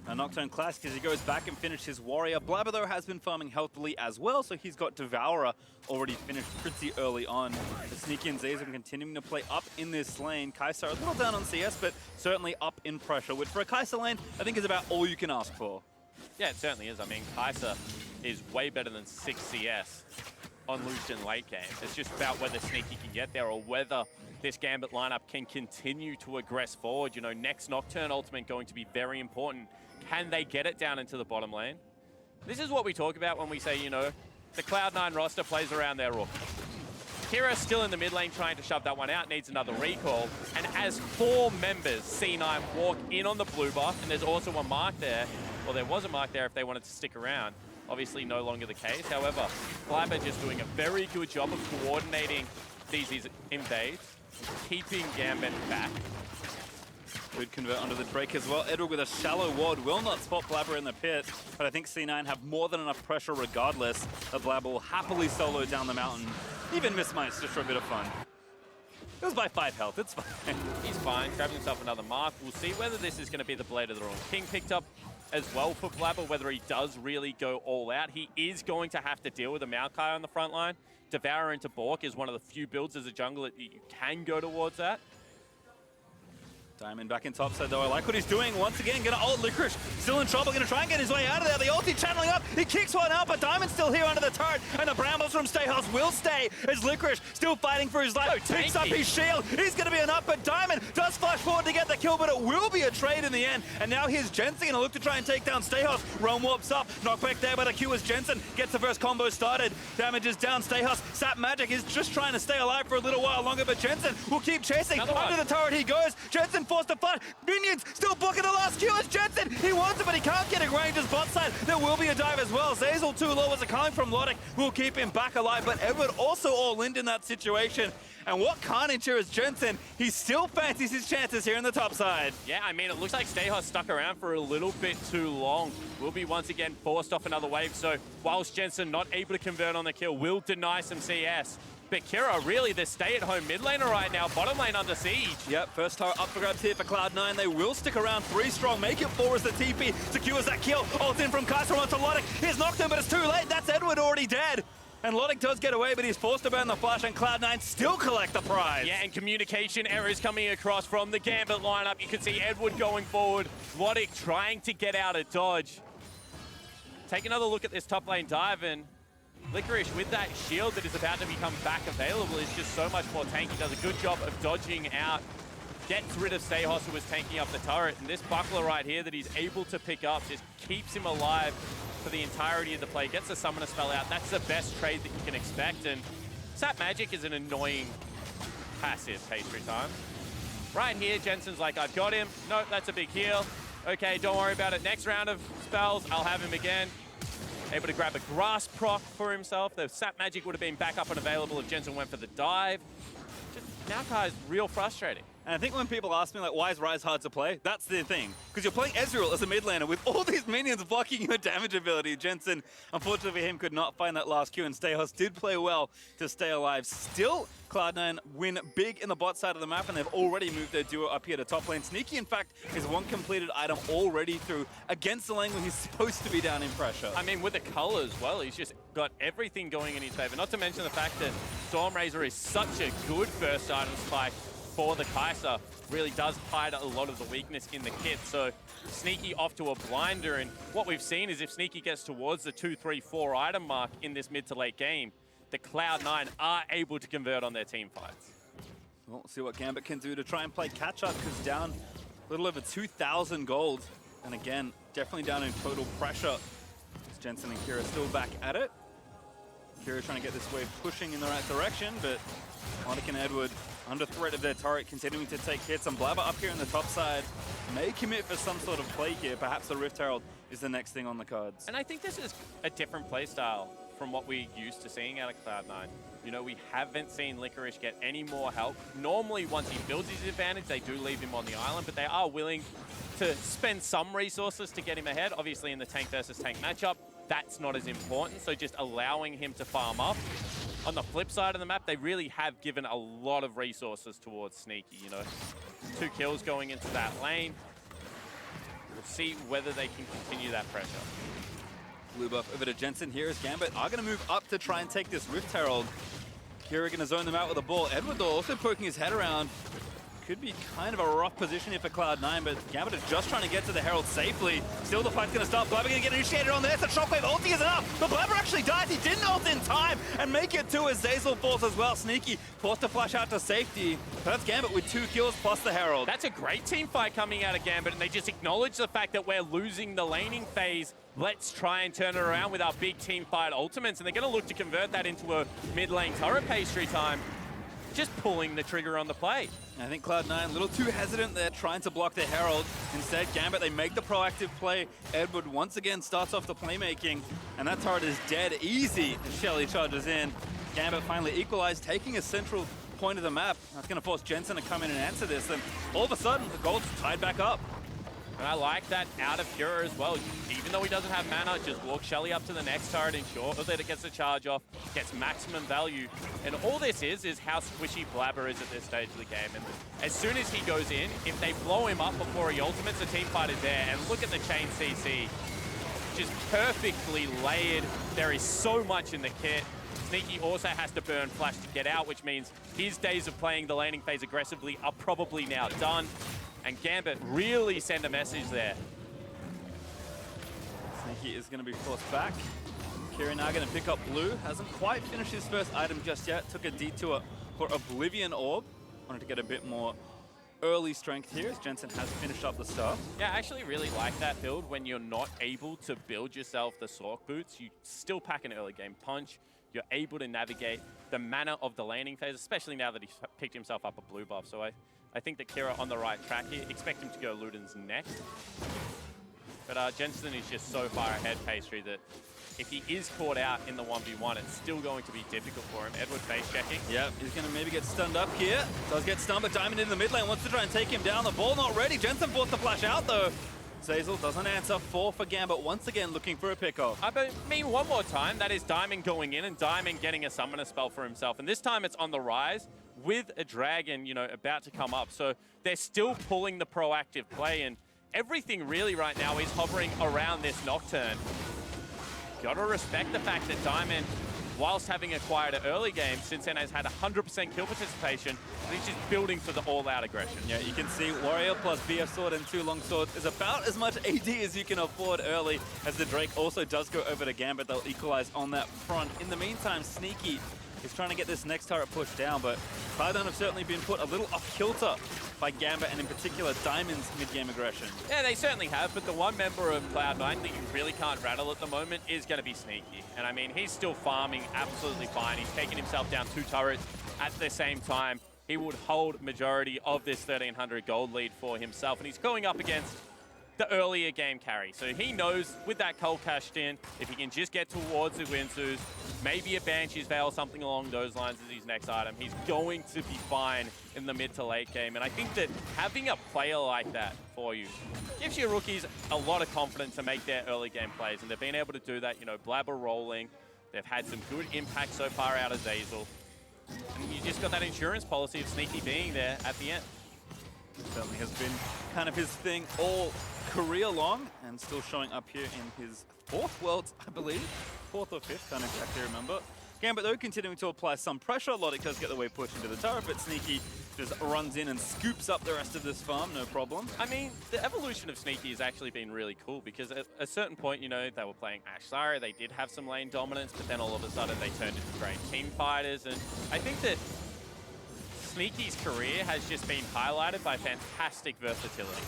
A Nocturne Classic as he goes back and finishes his Warrior. Blabber, though, has been farming healthily as well, so he's got Devourer already finished pretty early on. The Sneaky and Zazum continuing to play up in this lane. Kai'Sa a little down on CS, but certainly up in pressure, which for a Kai'Sa lane, I think is about all you can ask for. Yeah, it certainly is. I mean, Kai'Sa is way better than 6 CS on Lucian late game. It's just about whether Sneaky can get there or whether this Gambit lineup can continue to aggress forward. You know, next Nocturne ultimate going to be very important. Can they get it down into the bottom lane? This is what we talk about when we say, you know, the Cloud9 roster plays around their rook. Kira's still in the mid lane trying to shove that one out, needs another recall. And as 4 members, C9, walk in on the blue buff, and there's also a mark there, well, there was a mark there if they wanted to stick around. Obviously no longer the case. However, Blabber just doing a very good job of coordinating these invades, keeping Gambit back. Good convert onto the Drake as well. Edward with a shallow ward will not spot Blabber in the pit, but I think C9 have more than enough pressure regardless. The Blabber will happily solo down the mountain, even miss mites just for a bit of fun. It was by 5 health, it's fine. He's fine, grabbing himself another mark. We'll see whether this is going to be the Blade of the Ruined King picked up as well for Blabber, whether he does really go all out. He is going to have to deal with a Maokai on the front line. Devourer into Bork is one of the few builds as a jungler that you can go towards that. Diamond back in topside though. I like what he's doing. Once again, gonna ult Licorice. Still in trouble, gonna try and get his way out of there. The ulti channeling up. He kicks one out, but Diamond's still here under the turret. And the Brambles from Stayhouse will stay as Licorice still fighting for his life. Picks up his shield. He's gonna be enough, but Diamond does flash forward to get the kill, but it will be a trade in the end. And now here's Jensen gonna look to try and take down Stayhouse. Realm warps up. Knockback there by the Q as Jensen gets the first combo started. Damage is down. Stayhouse. Sap Magic is just trying to stay alive for a little while longer, but Jensen will keep chasing. Under the turret he goes. Jensen forced to fight. Minions still blocking the last Q as Jensen. He wants it, but he can't get a range as bot side. There will be a dive as well. Zazel too low as a coming from Logic will keep him back alive, but Edward also all in that situation. And what carnage here is Jensen. He still fancies his chances here in the top side. Yeah, I mean, it looks like Stayhouse stuck around for a little bit too long. Will be once again forced off another wave. So whilst Jensen not able to convert on the kill, will deny some CS. But Kira, really the stay-at-home mid laner right now, bottom lane under siege. Yep, first tower up for grabs here for Cloud9. They will stick around 3 strong, make it 4 as the TP secures that kill. Ult in from Kai'Sa onto Logic. Here's Nocturne, but it's too late. That's Edward already dead. And Logic does get away, but he's forced to burn the flash, and Cloud9 still collect the prize. Yeah, and communication errors coming across from the Gambit lineup. You can see Edward going forward, Logic trying to get out of dodge. Take another look at this top lane dive, and Licorice with that shield that is about to become back available is just so much more tanky. Does a good job of dodging out. Gets rid of Stayhouse, who was tanking up the turret. And this buckler right here that he's able to pick up just keeps him alive for the entirety of the play. Gets the summoner spell out. That's the best trade that you can expect. And Sap Magic is an annoying passive pastry time. Right here, Jensen's like, I've got him. Nope, that's a big heal. Okay, don't worry about it. Next round of spells, I'll have him again. Able to grab a grass proc for himself. The Sap Magic would have been back up and available if Jensen went for the dive. Just Maokai is real frustrating. And I think when people ask me, like, why is Ryze hard to play? That's the thing. Because you're playing Ezreal as a mid laner with all these minions blocking your damage ability. Jensen, unfortunately for him, could not find that last Q, and Stayhouse did play well to stay alive. Still, Cloud9 win big in the bot side of the map, and they've already moved their duo up here to top lane. Sneaky, in fact, is one completed item already through against the lane when he's supposed to be down in pressure. I mean, with the color as well, he's just got everything going in his favor. Not to mention the fact that Stormrazor is such a good first item spike for the Kai'Sa, really does hide a lot of the weakness in the kit. So Sneaky off to a blinder, and what we've seen is if Sneaky gets towards the 2, 3, 4 item mark in this mid to late game, the Cloud9 are able to convert on their team fights. We'll see what Gambit can do to try and play catch up, because down a little over 2,000 gold. And again, definitely down in total pressure. As Jensen and Kira still back at it. Kira trying to get this wave pushing in the right direction, but Monik and Edward under threat of their turret, continuing to take hits. And Blabber up here in the top side may commit for some sort of play here. Perhaps the Rift Herald is the next thing on the cards. And I think this is a different playstyle from what we're used to seeing out of Cloud9. You know, we haven't seen Licorice get any more help. Normally, once he builds his advantage, they do leave him on the island, but they are willing to spend some resources to get him ahead. Obviously, in the tank versus tank matchup, that's not as important, so just allowing him to farm up. On the flip side of the map, they really have given a lot of resources towards Sneaky, you know. 2 kills going into that lane. We'll see whether they can continue that pressure. Blue buff over to Jensen here as Gambit are going to move up to try and take this Rift Herald. Kira going to zone them out with a ball. Edward though also poking his head around. Could be kind of a rough position here for Cloud9, but Gambit is just trying to get to the Herald safely. Still the fight's going to start. Blabber going to get initiated on there. So Shockwave ulti is enough, but Blabber actually dies. He didn't ult in time and make it to as Zeyzal falls as well. Sneaky forced to flash out to safety. That's Gambit with 2 kills plus the Herald. That's a great team fight coming out of Gambit, and they just acknowledge the fact that we're losing the laning phase. Let's try and turn it around with our big team fight ultimates, and they're going to look to convert that into a mid lane turret pastry time. Just pulling the trigger on the play. I think Cloud9 a little too hesitant there, trying to block the Herald. Instead, Gambit, they make the proactive play. Edward once again starts off the playmaking, and that turret is dead easy as Shelly charges in. Gambit finally equalized, taking a central point of the map. That's going to force Jensen to come in and answer this, and all of a sudden, the gold's tied back up. And I like that out of Kira as well. Even though he doesn't have mana, just walk Shelly up to the next turret, ensure that it gets the charge off, gets maximum value. And all this is how squishy Blabber is at this stage of the game. And as soon as he goes in, if they blow him up before he ultimates, the team fight is there. And look at the chain CC. Just perfectly layered. There is so much in the kit. Sneaky also has to burn Flash to get out, which means his days of playing the laning phase aggressively are probably now done. And Gambit really send a message there. Sneaky is going to be forced back. Kira now going to pick up blue. Hasn't quite finished his first item just yet. Took a detour for Oblivion Orb. Wanted to get a bit more early strength here as Jensen has finished up the stuff. Yeah, I actually really like that build when you're not able to build yourself the Sork boots. You still pack an early game punch. You're able to navigate the mana of the laning phase, especially now that he's picked himself up a blue buff. So I think that Kira on the right track here. Expect him to go Luden's next. But Jensen is just so far ahead, Pastry, that if he is caught out in the 1v1, it's still going to be difficult for him. Edward face checking. Yep, he's going to maybe get stunned up here. Does get stunned, but Diamond in the mid lane wants to try and take him down. The ball not ready. Jensen forced to flash out, though. Zeyzal doesn't answer. 4 for Gambit, once again looking for a pickoff. I mean, one more time, that is Diamond going in and Diamond getting a summoner spell for himself. And this time it's on the rise with a dragon, you know, about to come up. So they're still pulling the proactive play, and everything really right now is hovering around this Nocturne. Gotta respect the fact that Diamond, whilst having acquired an early game, since then has had 100% kill participation, he's just building for the all-out aggression. Yeah, you can see Warrior plus BF Sword and 2 long swords is about as much AD as you can afford early, as the Drake also does go over to Gambit. They'll equalize on that front. In the meantime, Sneaky is trying to get this next turret pushed down, but Cloud9 have certainly been put a little off-kilter by Gambit, and in particular, Diamond's mid-game aggression. Yeah, they certainly have, but the one member of Cloud9 that you really can't rattle at the moment is going to be Sneaky. And I mean, he's still farming absolutely fine. He's taken himself down 2 turrets at the same time. He would hold majority of this 1,300 gold lead for himself, and he's going up against the earlier game carry. So he knows with that cold cashed in, if he can just get towards the Winsus, maybe a Banshee's Veil, something along those lines is his next item. He's going to be fine in the mid to late game. And I think that having a player like that for you gives your rookies a lot of confidence to make their early game plays. And they've been able to do that, you know, Blabber rolling. They've had some good impact so far out of Zeyzal. And you just got that insurance policy of Sneaky being there at the end. Certainly has been kind of his thing all career long, and still showing up here in his 4th Worlds, I believe. 4th or 5th, can't exactly remember. Gambit, though, continuing to apply some pressure. Logic does get the wave push into the turret, but Sneaky just runs in and scoops up the rest of this farm, no problem. I mean, the evolution of Sneaky has actually been really cool, because at a certain point, you know, they were playing Ashe Zyra, they did have some lane dominance, but then all of a sudden they turned into great team fighters, and I think that Sneaky's career has just been highlighted by fantastic versatility.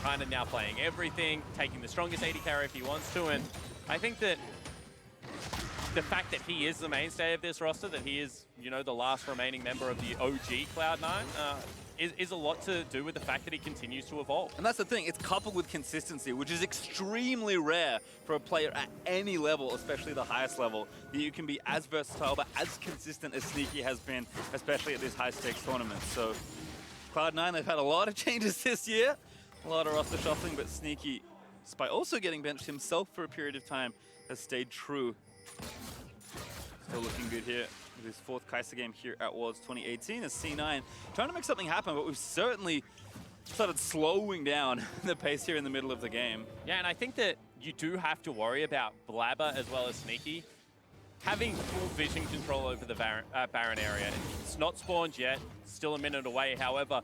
Kind of now playing everything, taking the strongest AD carry if he wants to, and I think that the fact that he is the mainstay of this roster, that he is, you know, the last remaining member of the OG Cloud9, is a lot to do with the fact that he continues to evolve. And that's the thing, it's coupled with consistency, which is extremely rare for a player at any level, especially the highest level, that you can be as versatile but as consistent as Sneaky has been, especially at these high-stakes tournaments. So Cloud9, they've had a lot of changes this year, a lot of roster shuffling, but Sneaky, despite also getting benched himself for a period of time, has stayed true. Still looking good here with his 4th Kai'Sa game here at Worlds 2018 as C9 trying to make something happen, but we've certainly started slowing down the pace here in the middle of the game. Yeah, and I think that you do have to worry about Blabber as well as Sneaky having full vision control over the Baron area. It's not spawned yet, still a minute away. However,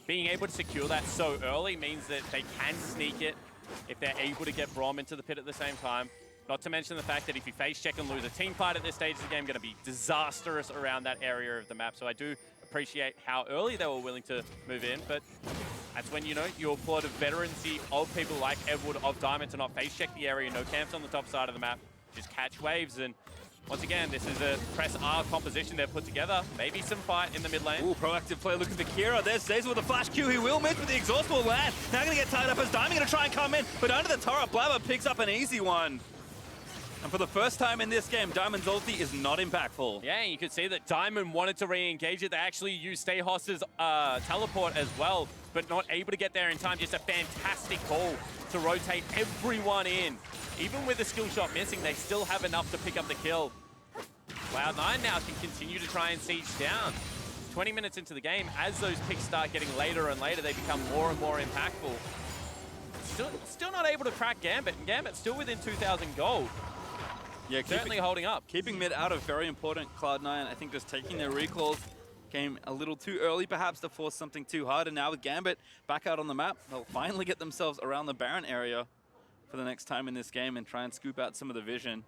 being able to secure that so early means that they can sneak it if they're able to get Braum into the pit at the same time. Not to mention the fact that if you face check and lose a team fight at this stage of the game, going to be disastrous around that area of the map. So I do appreciate how early they were willing to move in, but that's when, you know, you applaud the veterancy of people like Edward of Diamond to not face check the area, no camps on the top side of the map, just catch waves. And once again, this is a press R composition they've put together. Maybe some fight in the mid lane. Ooh, proactive play looking for Kira. There's Zeyzal with a flash Q. He will miss, but the exhaust will land. Now going to get tied up as Diamond going to try and come in, but under the turret, Blabber picks up an easy one. And for the first time in this game, Diamond's ulti is not impactful. Yeah, you could see that Diamond wanted to re-engage it. They actually used Stayhos's teleport as well, but not able to get there in time. Just a fantastic call to rotate everyone in. Even with the skill shot missing, they still have enough to pick up the kill. Cloud9 now can continue to try and siege down. 20 minutes into the game, as those picks start getting later and later, they become more and more impactful. Still not able to crack Gambit, and Gambit still within 2,000 gold. Yeah, certainly holding up. Keeping mid out of very important. Cloud9, I think just taking their recalls came a little too early perhaps to force something too hard. And now with Gambit back out on the map, they'll finally get themselves around the Baron area for the next time in this game and try and scoop out some of the vision.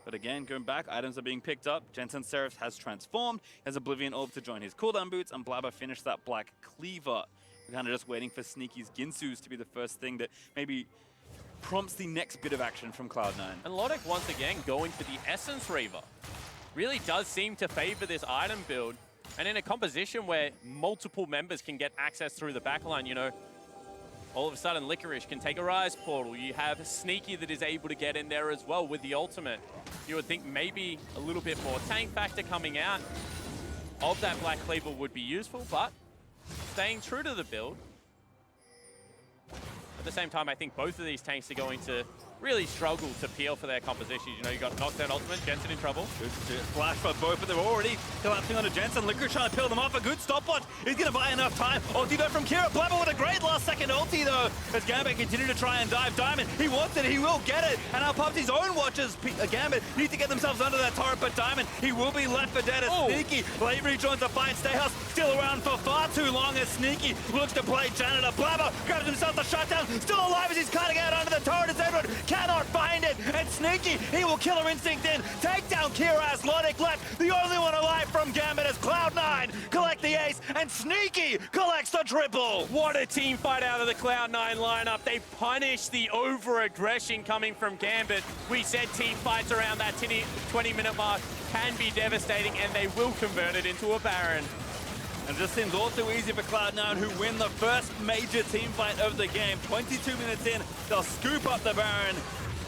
But again, going back, items are being picked up. Jensen Seraph has transformed, has Oblivion Orb to join his cooldown boots, and Blabber finished that Black Cleaver. We're kind of just waiting for Sneaky's Ginsus to be the first thing that maybe prompts the next bit of action from Cloud9. And Logic once again going for the Essence Reaver. Really does seem to favor this item build. And in a composition where multiple members can get access through the backline, you know, all of a sudden Licorice can take a Rise Portal. You have Sneaky that is able to get in there as well with the ultimate. You would think maybe a little bit more tank factor coming out of that Black Cleaver would be useful, but staying true to the build. At the same time, I think both of these tanks are going to really struggle to peel for their compositions. You know, you got Knockdown Ultimate, Jensen in trouble. Good flash by both, but they're already collapsing onto Jensen. Licorice trying to peel them off. A good stopwatch. He's going to buy enough time. Ulti though from Kira. Blabber with a great last second ulti though. As Gambit continue to try and dive Diamond. He wants it. He will get it. And now pops his own watches. Gambit need to get themselves under that turret, but Diamond, he will be left for dead as Sneaky. Late rejoins the fight. Stayhouse still around for far too long as Sneaky looks to play Janitor. Blabber grabs himself the shutdown. Still alive as he's cutting out under the turret as Edward cannot find it. And Sneaky, he will Killer Instinct in. Take down Kira as Logic left. The only one alive from Gambit as Cloud9 collect the ace and Sneaky collects the triple. What a team fight out of the Cloud9 lineup. They punish the over-aggression coming from Gambit. We said team fights around that 20-minute mark can be devastating, and they will convert it into a Baron. And it just seems all too easy for Cloud9, who win the first major team fight of the game. 22 minutes in, they'll scoop up the Baron.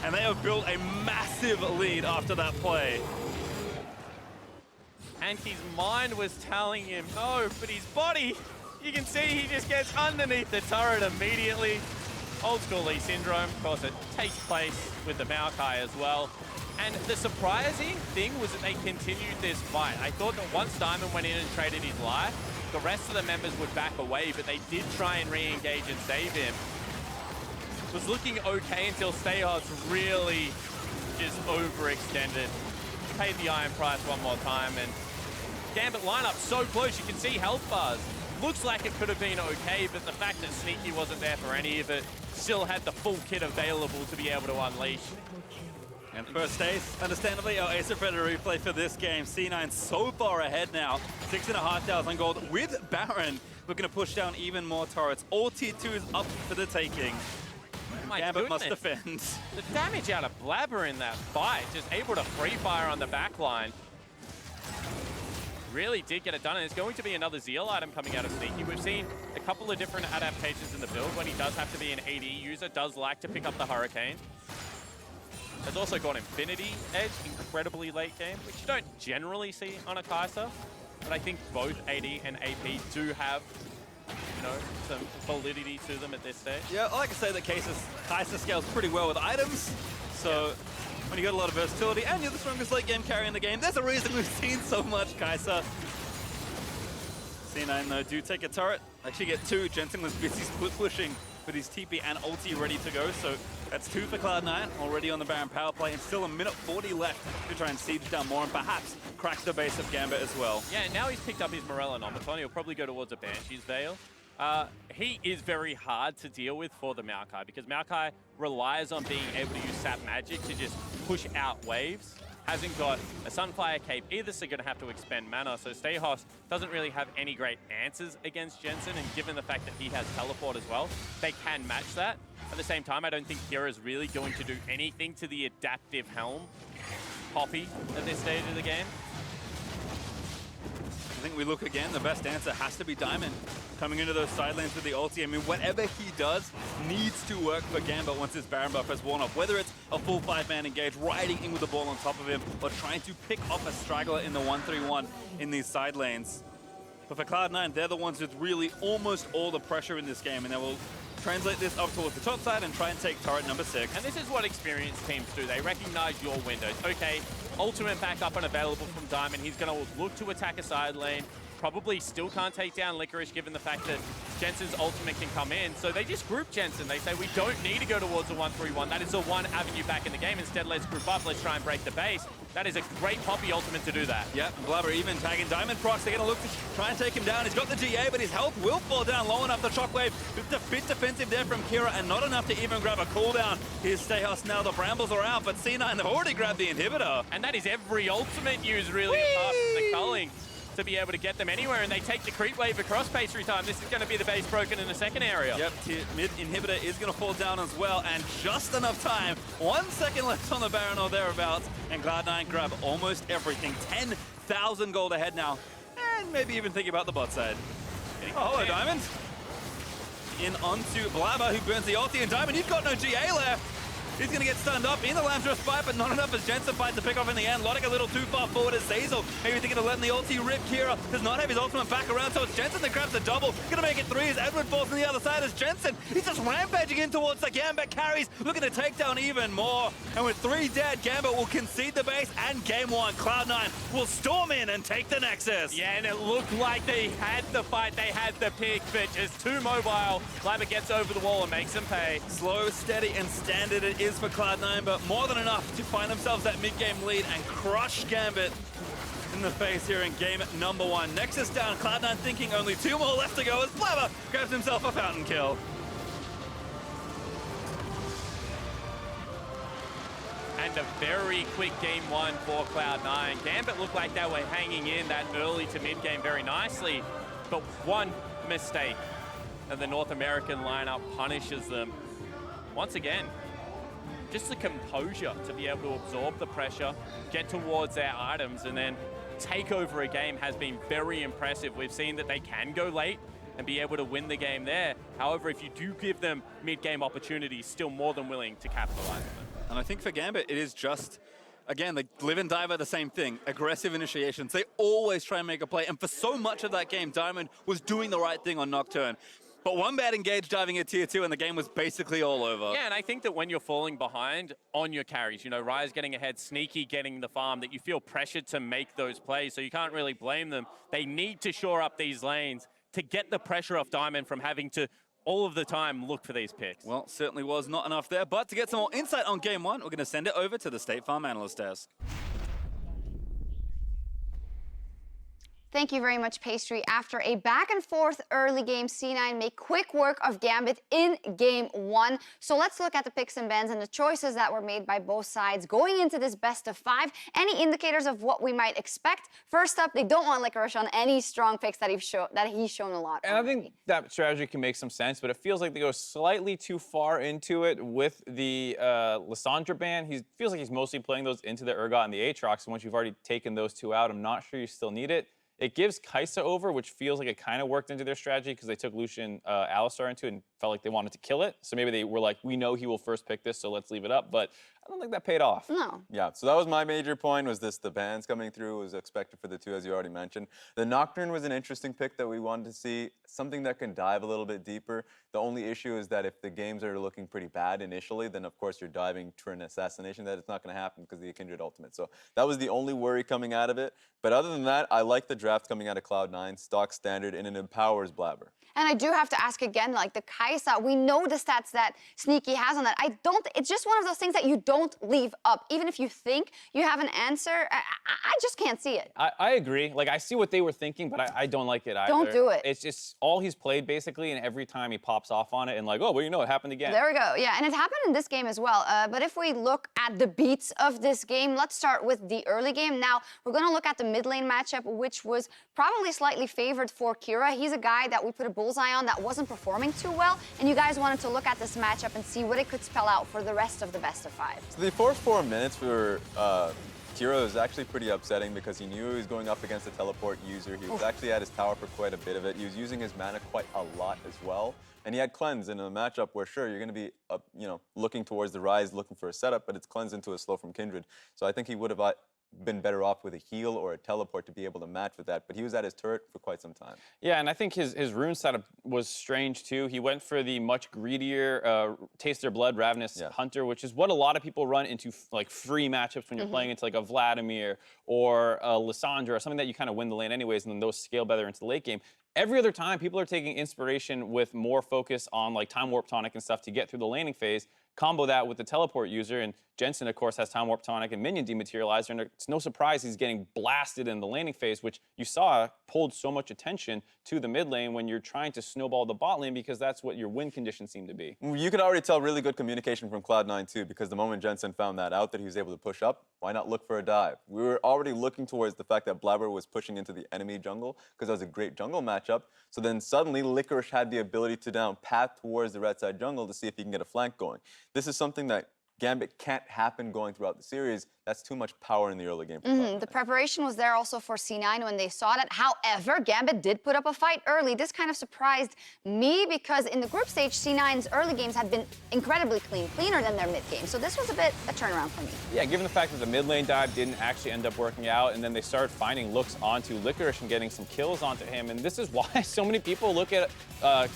and they have built a massive lead after that play. And his mind was telling him no, but his body, you can see he just gets underneath the turret immediately. Old school Lee syndrome, of course it takes place with the Maokai as well. And the surprising thing was that they continued this fight. I thought that once Diamond went in and traded his life, the rest of the members would back away, but they did try and re-engage and save him. Was looking okay until Stayhos really just overextended. Paid the iron price one more time, and Gambit lineup so close, you can see health bars. Looks like it could have been okay, but the fact that Sneaky wasn't there for any of it, still had the full kit available to be able to unleash. And first ace, understandably, our Ace of Predator replay for this game. C9 so far ahead now, 6,500 gold with Baron, looking to push down even more turrets. All tier 2 is up for the taking. My Gambit must goodness. defend. The damage out of Blabber in that fight, just able to free fire on the back line. Really did get it done, and there's going to be another Zeal item coming out of Sneaky. We've seen a couple of different adaptations in the build. When he does have to be an AD user, does like to pick up the Hurricane. Has also got Infinity Edge, incredibly late game, which you don't generally see on a Kai'Sa. But I think both AD and AP do have, you know, some validity to them at this stage. Yeah, I like to say that Kai'Sa scales pretty well with items. So when you got a lot of versatility and you're the strongest late game carry in the game, there's a reason we've seen so much Kai'Sa. C9 though do take a turret. Actually get 2. Jensen was busy split pushing with his TP and ulti ready to go. So that's 2 for Cloud9 already on the Baron power play, and still a minute 40 left to try and siege down more and perhaps crack the base of Gambit as well. Yeah, and now he's picked up his Morello Nomaton. He'll probably go towards a Banshee's Veil. He is very hard to deal with for the Maokai because Maokai relies on being able to use Sap Magic to just push out waves. Hasn't got a Sunfire Cape either, so going to have to expend mana. So Stayhos doesn't really have any great answers against Jensen, and given the fact that he has Teleport as well, they can match that. At the same time, I don't think Kira is really going to do anything to the adaptive Helm Poppy at this stage of the game. I think we look again, the best answer has to be Diamond. Coming into those side lanes with the ulti. I mean, whatever he does needs to work for Gambit once his Baron buff has worn off. Whether it's a full 5-man engage, riding in with the ball on top of him, or trying to pick off a straggler in the 1-3-1 in these side lanes. But for Cloud9, they're the ones with really almost all the pressure in this game, and they will translate this up towards the top side and try and take turret number 6. And this is what experienced teams do. They recognize your windows. Okay, ultimate backup unavailable from Diamond. He's going to look to attack a side lane. Probably still can't take down Licorice given the fact that Jensen's ultimate can come in. So they just group Jensen. They say, we don't need to go towards a 1-3-1. That is the one avenue back in the game. Instead, let's group up. Let's try and break the base. That is a great Poppy ultimate to do that. Yep, Blabber even tagging Diamond procs. They're going to look to try and take him down. He's got the GA, but his health will fall down low enough. The Shockwave, just a bit defensive there from Kira, and not enough to even grab a cooldown. Here's Stayhos now. The Brambles are out, but C9, they've already grabbed the inhibitor. And that is every ultimate use, really, apart from the culling, to be able to get them anywhere, and they take the creep wave across pastry time. This is going to be the base broken in the second area. Yep, mid inhibitor is going to fall down as well, and just enough time. 1 second left on the Baron or thereabouts, and Cloud9 grab almost everything. 10,000 gold ahead now, and maybe even thinking about the bot side. Oh, hello, Diamond. In onto Blabber, who burns the ulti, and Diamond, you've got no GA left. He's going to get stunned up in the Lambsdorff fight, but not enough as Jensen fight to pick off in the end. Logic a little too far forward as Zazel. Maybe thinking of letting the ulti rip. Kira does not have his ultimate back around, so it's Jensen that grabs the double. Going to make it 3 as Edward falls on the other side as Jensen. He's just rampaging in towards the Gambit carries, looking to take down even more. And with 3 dead, Gambit will concede the base, and game 1, Cloud9 will storm in and take the Nexus. Yeah, and it looked like they had the fight, they had the pick, but just too mobile. Blabber gets over the wall and makes them pay. Slow, steady, and standard it is for Cloud9, but more than enough to find themselves that mid-game lead and crush Gambit in the face here in game number 1. Nexus down, Cloud9 thinking only 2 more left to go as Blabber grabs himself a fountain kill. And a very quick game 1 for Cloud9. Gambit looked like they were hanging in that early to mid-game very nicely, but one mistake, and the North American lineup punishes them. Once again, just the composure to be able to absorb the pressure, get towards their items, and then take over a game has been very impressive. We've seen that they can go late and be able to win the game there. However, if you do give them mid-game opportunities, still more than willing to capitalize on it. And I think for Gambit, it is just, again, the live and dive are the same thing. Aggressive initiations. They always try and make a play. And for so much of that game, Diamond was doing the right thing on Nocturne. But one bad engage diving at tier 2 and the game was basically all over. Yeah, and I think that when you're falling behind on your carries, you know, Raya's getting ahead, Sneaky getting the farm, that you feel pressured to make those plays, so you can't really blame them. They need to shore up these lanes to get the pressure off Diamond from having to all of the time look for these picks. Well, certainly was not enough there. But to get some more insight on Game 1, we're going to send it over to the State Farm Analyst Desk. Thank you very much, Pastry. After a back and forth early game, C9 made quick work of Gambit in game 1. So let's look at the picks and bans and the choices that were made by both sides going into this best of 5. Any indicators of what we might expect? First up, they don't want Licorice on any strong picks that he's shown a lot. And I think that strategy can make some sense, but it feels like they go slightly too far into it with the Lissandra ban. He feels like he's mostly playing those into the Urgot and the Aatrox, and once you've already taken those two out, I'm not sure you still need it. It gives Kai'Sa over, which feels like it kind of worked into their strategy because they took Lucian Alistar into it and felt like they wanted to kill it. So maybe they were like, we know he will first pick this, so let's leave it up. But I don't think that paid off. No. Yeah, so that was my major point, was the bans coming through was expected for the 2, as you already mentioned. The Nocturne was an interesting pick that we wanted to see, something that can dive a little bit deeper. The only issue is that if the games are looking pretty bad initially, then of course you're diving to an assassination. That it's not going to happen because of the Kindred ultimate. So that was the only worry coming out of it. But other than that, I like the draft coming out of Cloud9, stock standard, and it empowers Blabber. And I do have to ask again, like the Kai'Sa, we know the stats that Sneaky has on that. It's just one of those things that you don't leave up. Even if you think you have an answer, I just can't see it. I agree. Like, I see what they were thinking, but I don't like it either. Don't do it. It's just all he's played, basically, and every time he pops off on it and like, oh, well, you know, it happened again. There we go. Yeah, and it happened in this game as well. But if we look at the beats of this game, let's start with the early game. Now, we're going to look at the mid lane matchup, which was probably slightly favored for Kira. He's a guy that we put a bullseye on that wasn't performing too well, and you guys wanted to look at this matchup and see what it could spell out for the rest of the best of 5. So the first 4 minutes for Kira was actually pretty upsetting because he knew he was going up against a teleport user. He was actually at his tower for quite a bit of it. He was using his mana quite a lot as well. And he had Cleanse in a matchup where, sure, you're going to be, looking towards the Rise, looking for a setup, but it's Cleanse into a slow from Kindred. So I think he would have been better off with a heal or a teleport to be able to match with that, but he was at his turret for quite some time. Yeah, and I think his rune setup was strange too. He went for the much greedier Taste Their Blood Ravenous Hunter, which is what a lot of people run into like free matchups when you're playing into like a Vladimir or a Lissandra or something that you kind of win the lane anyways, and then those scale better into the late game. Every other time, people are taking inspiration with more focus on like Time Warp Tonic and stuff to get through the laning phase. Combo that with the teleport user, and Jensen, of course, has Time Warp Tonic and Minion Dematerializer, and it's no surprise he's getting blasted in the laning phase, which you saw pulled so much attention to the mid lane when you're trying to snowball the bot lane because that's what your win conditions seem to be. You could already tell really good communication from Cloud9 too, because the moment Jensen found that out, that he was able to push up, why not look for a dive? We were already looking towards the fact that Blabber was pushing into the enemy jungle because that was a great jungle matchup. So then suddenly Licorice had the ability to down path towards the red side jungle to see if he can get a flank going. This is something that Gambit can't happen going throughout the series. That's too much power in the early game. The preparation was there also for C9 when they saw that. However, Gambit did put up a fight early. This kind of surprised me because in the group stage, C9's early games had been incredibly cleaner than their mid game. So this was a bit a turnaround for me. Yeah, given the fact that the mid lane dive didn't actually end up working out, and then they started finding looks onto Licorice and getting some kills onto him, and this is why so many people look at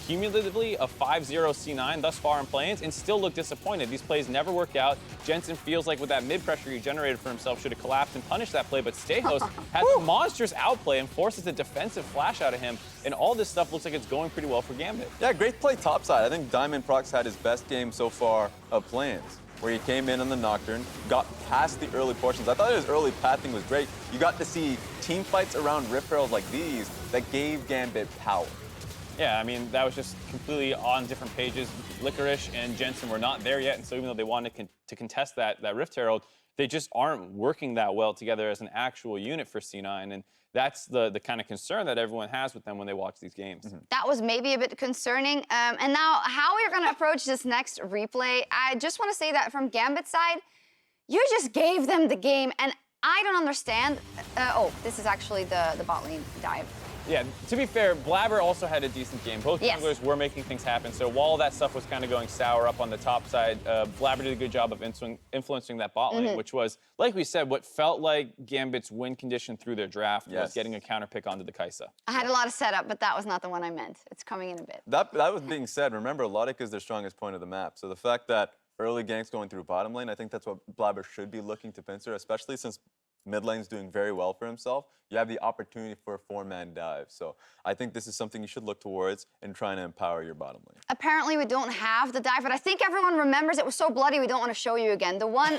cumulatively a 5-0 C9 thus far in play-ins and still look disappointed. These plays never work out. Jensen feels like with that mid pressure he generated for himself should have collapsed and punished that play, but Stejos has a monstrous outplay and forces a defensive flash out of him, and all this stuff looks like it's going pretty well for Gambit. Yeah, great play topside. I think Diamond Prox had his best game so far of play-ins, where he came in on the Nocturne, got past the early portions. I thought his early pathing was great. You got to see team fights around Rift Heralds like these that gave Gambit power. Yeah, I mean, that was just completely on different pages. Licorice and Jensen were not there yet, and so even though they wanted to contest that Rift Herald, they just aren't working that well together as an actual unit for C9, and that's the kind of concern that everyone has with them when they watch these games. That was maybe a bit concerning. And now, how we're going to approach this next replay, I just want to say that from Gambit's side, you just gave them the game, and I don't understand. Oh, this is actually the bot lane dive. Yeah, to be fair, Blabber also had a decent game. Both Yes. junglers were making things happen, so while that stuff was kind of going sour up on the top side, Blabber did a good job of influencing that bot lane, which was, like we said, what felt like Gambit's win condition through their draft was getting a counter pick onto the Kai'Sa. I had a lot of setup, but that was not the one I meant. It's coming in a bit. That was being said. Remember, Lotic is their strongest point of the map. So the fact that early ganks going through bottom lane, I think that's what Blabber should be looking to pincer, especially since mid lane's doing very well for himself. You have the opportunity for a 4-man dive. So I think this is something you should look towards in trying to empower your bottom lane. Apparently we don't have the dive, but I think everyone remembers it was so bloody we don't want to show you again. The one,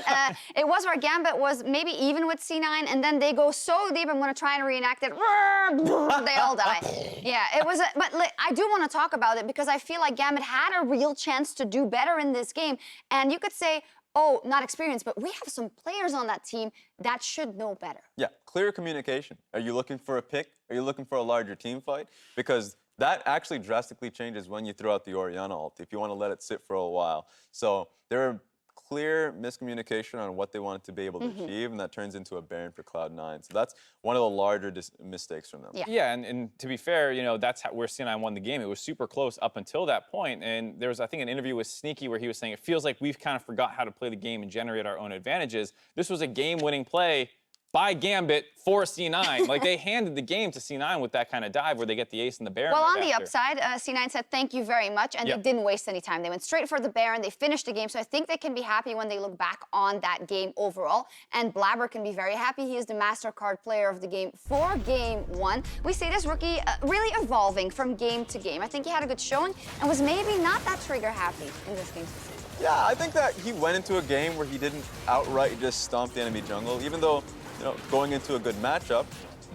it was where Gambit was maybe even with C9, and then they go so deep, I'm going to try and reenact it. They all die. Yeah, it was, but I do want to talk about it because I feel like Gambit had a real chance to do better in this game. And you could say, oh, not experienced, but we have some players on that team that should know better. Yeah, clear communication. Are you looking for a pick? Are you looking for a larger team fight? Because that actually drastically changes when you throw out the Orianna ult, if you want to let it sit for a while. So there are clear miscommunication on what they wanted to be able to achieve, and that turns into a Baron for Cloud9. So that's one of the larger mistakes from them. Yeah, and to be fair, you know, that's where C9 won the game. It was super close up until that point, and there was, I think, an interview with Sneaky where he was saying it feels like we've kind of forgot how to play the game and generate our own advantages. This was a game-winning play by Gambit for C9. Like, they handed the game to C9 with that kind of dive where they get the ace and the Baron. Well, right on the after. upside, C9 said thank you very much, and they didn't waste any time. They went straight for the Baron, they finished the game, so I think they can be happy when they look back on that game overall. And Blabber can be very happy. He is the MasterCard player of the game for Game 1. We see this rookie really evolving from game to game. I think he had a good showing and was maybe not that trigger happy in this game specifically. Yeah, I think that he went into a game where he didn't outright just stomp the enemy jungle, even though, you know, going into a good matchup,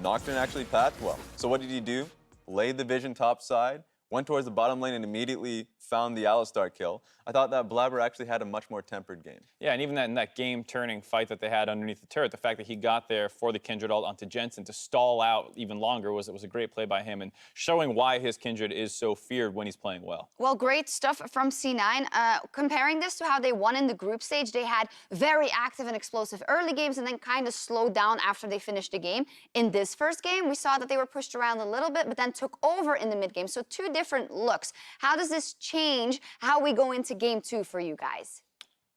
Nocturne actually pathed well. So what did he do? Laid the vision top side, went towards the bottom lane and immediately found the Alistar kill. I thought that Blabber actually had a much more tempered game. Yeah, and even in that game-turning fight that they had underneath the turret, the fact that he got there for the Kindred ult onto Jensen to stall out even longer was a great play by him and showing why his Kindred is so feared when he's playing well. Well, great stuff from C9. Comparing this to how they won in the group stage, they had very active and explosive early games and then kind of slowed down after they finished the game. In this first game, we saw that they were pushed around a little bit, but then took over in the mid game. So two different looks. How does this change how we go into Game 2 for you guys?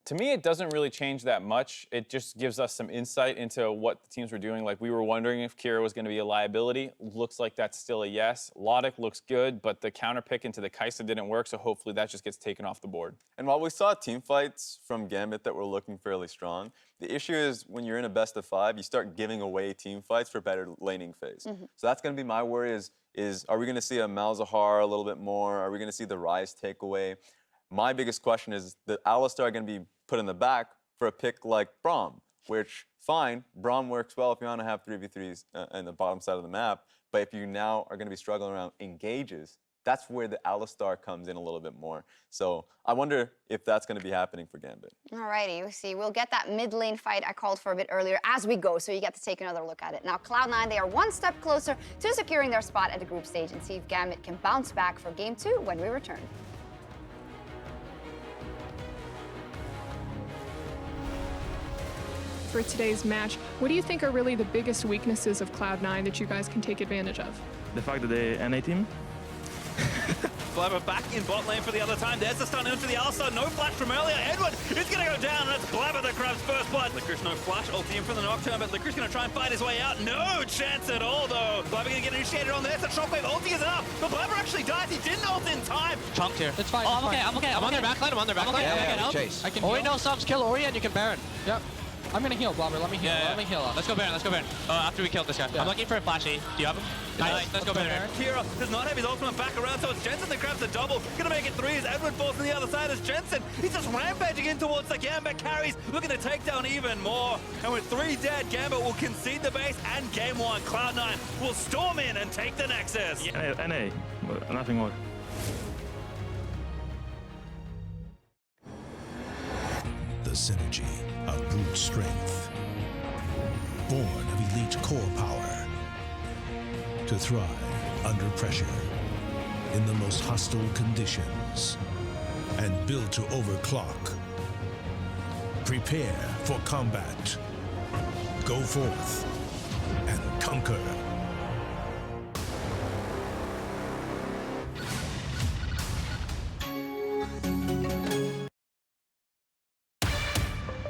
To me, it doesn't really change that much. It just gives us some insight into what the teams were doing. Like, we were wondering if Kira was going to be a liability. Looks like that's still a yes. Lotic looks good, but the counter pick into the Kai'Sa didn't work, so hopefully that just gets taken off the board. And while we saw team fights from Gambit that were looking fairly strong, the issue is when you're in a best of 5, you start giving away team fights for better laning phase. So that's going to be my worry is are we going to see a Malzahar a little bit more? Are we going to see the Ryze take away? My biggest question is the Alistar going to be put in the back for a pick like Braum, which, fine, Braum works well if you want to have 3v3s in the bottom side of the map, but if you now are going to be struggling around engages, that's where the Alistar comes in a little bit more. So I wonder if that's going to be happening for Gambit. Alrighty, we see. We'll get that mid lane fight I called for a bit earlier as we go, so you get to take another look at it. Now, Cloud9, they are one step closer to securing their spot at the group stage and see if Gambit can bounce back for Game 2 when we return. For today's match, what do you think are really the biggest weaknesses of Cloud9 that you guys can take advantage of? The fact that they NA team. Blabber back in bot lane for the other time. There's the stun into the Alistar. No flash from earlier. Edward is going to go down, and it's Blabber that grabs first blood. Licorice, no flash. Ulti in from the Nocturne, but Licorice going to try and fight his way out. No chance at all, though. Blabber going to get initiated on there. So Shockwave ulti is enough, but Blabber actually dies. He didn't ult in time. Chunked here. It's fine. Oh, I'm okay. I'm on their backline. I'm on their backline. Yeah, Chase. I can Ori heal. no subs, kill Ori, and you can Baron. Yep. I'm gonna heal, Blabber. Let me heal. Yeah. Let me heal. Let's go Baron. Let's go Baron. After we kill this guy. Yeah. I'm looking for a flashy. Do you have him? Nice. Let's go Baron. Kira does not have his ultimate back around, so it's Jensen that grabs the double. Gonna make it 3 as Edward falls on the other side as Jensen. He's just rampaging in towards the Gambit carries, looking to take down even more. And with 3 dead, Gambit will concede the base and Game 1. Cloud9 will storm in and take the Nexus. NA, nothing more. The synergy of brute strength, born of elite core power, to thrive under pressure in the most hostile conditions, and built to overclock. Prepare for combat. Go forth and conquer.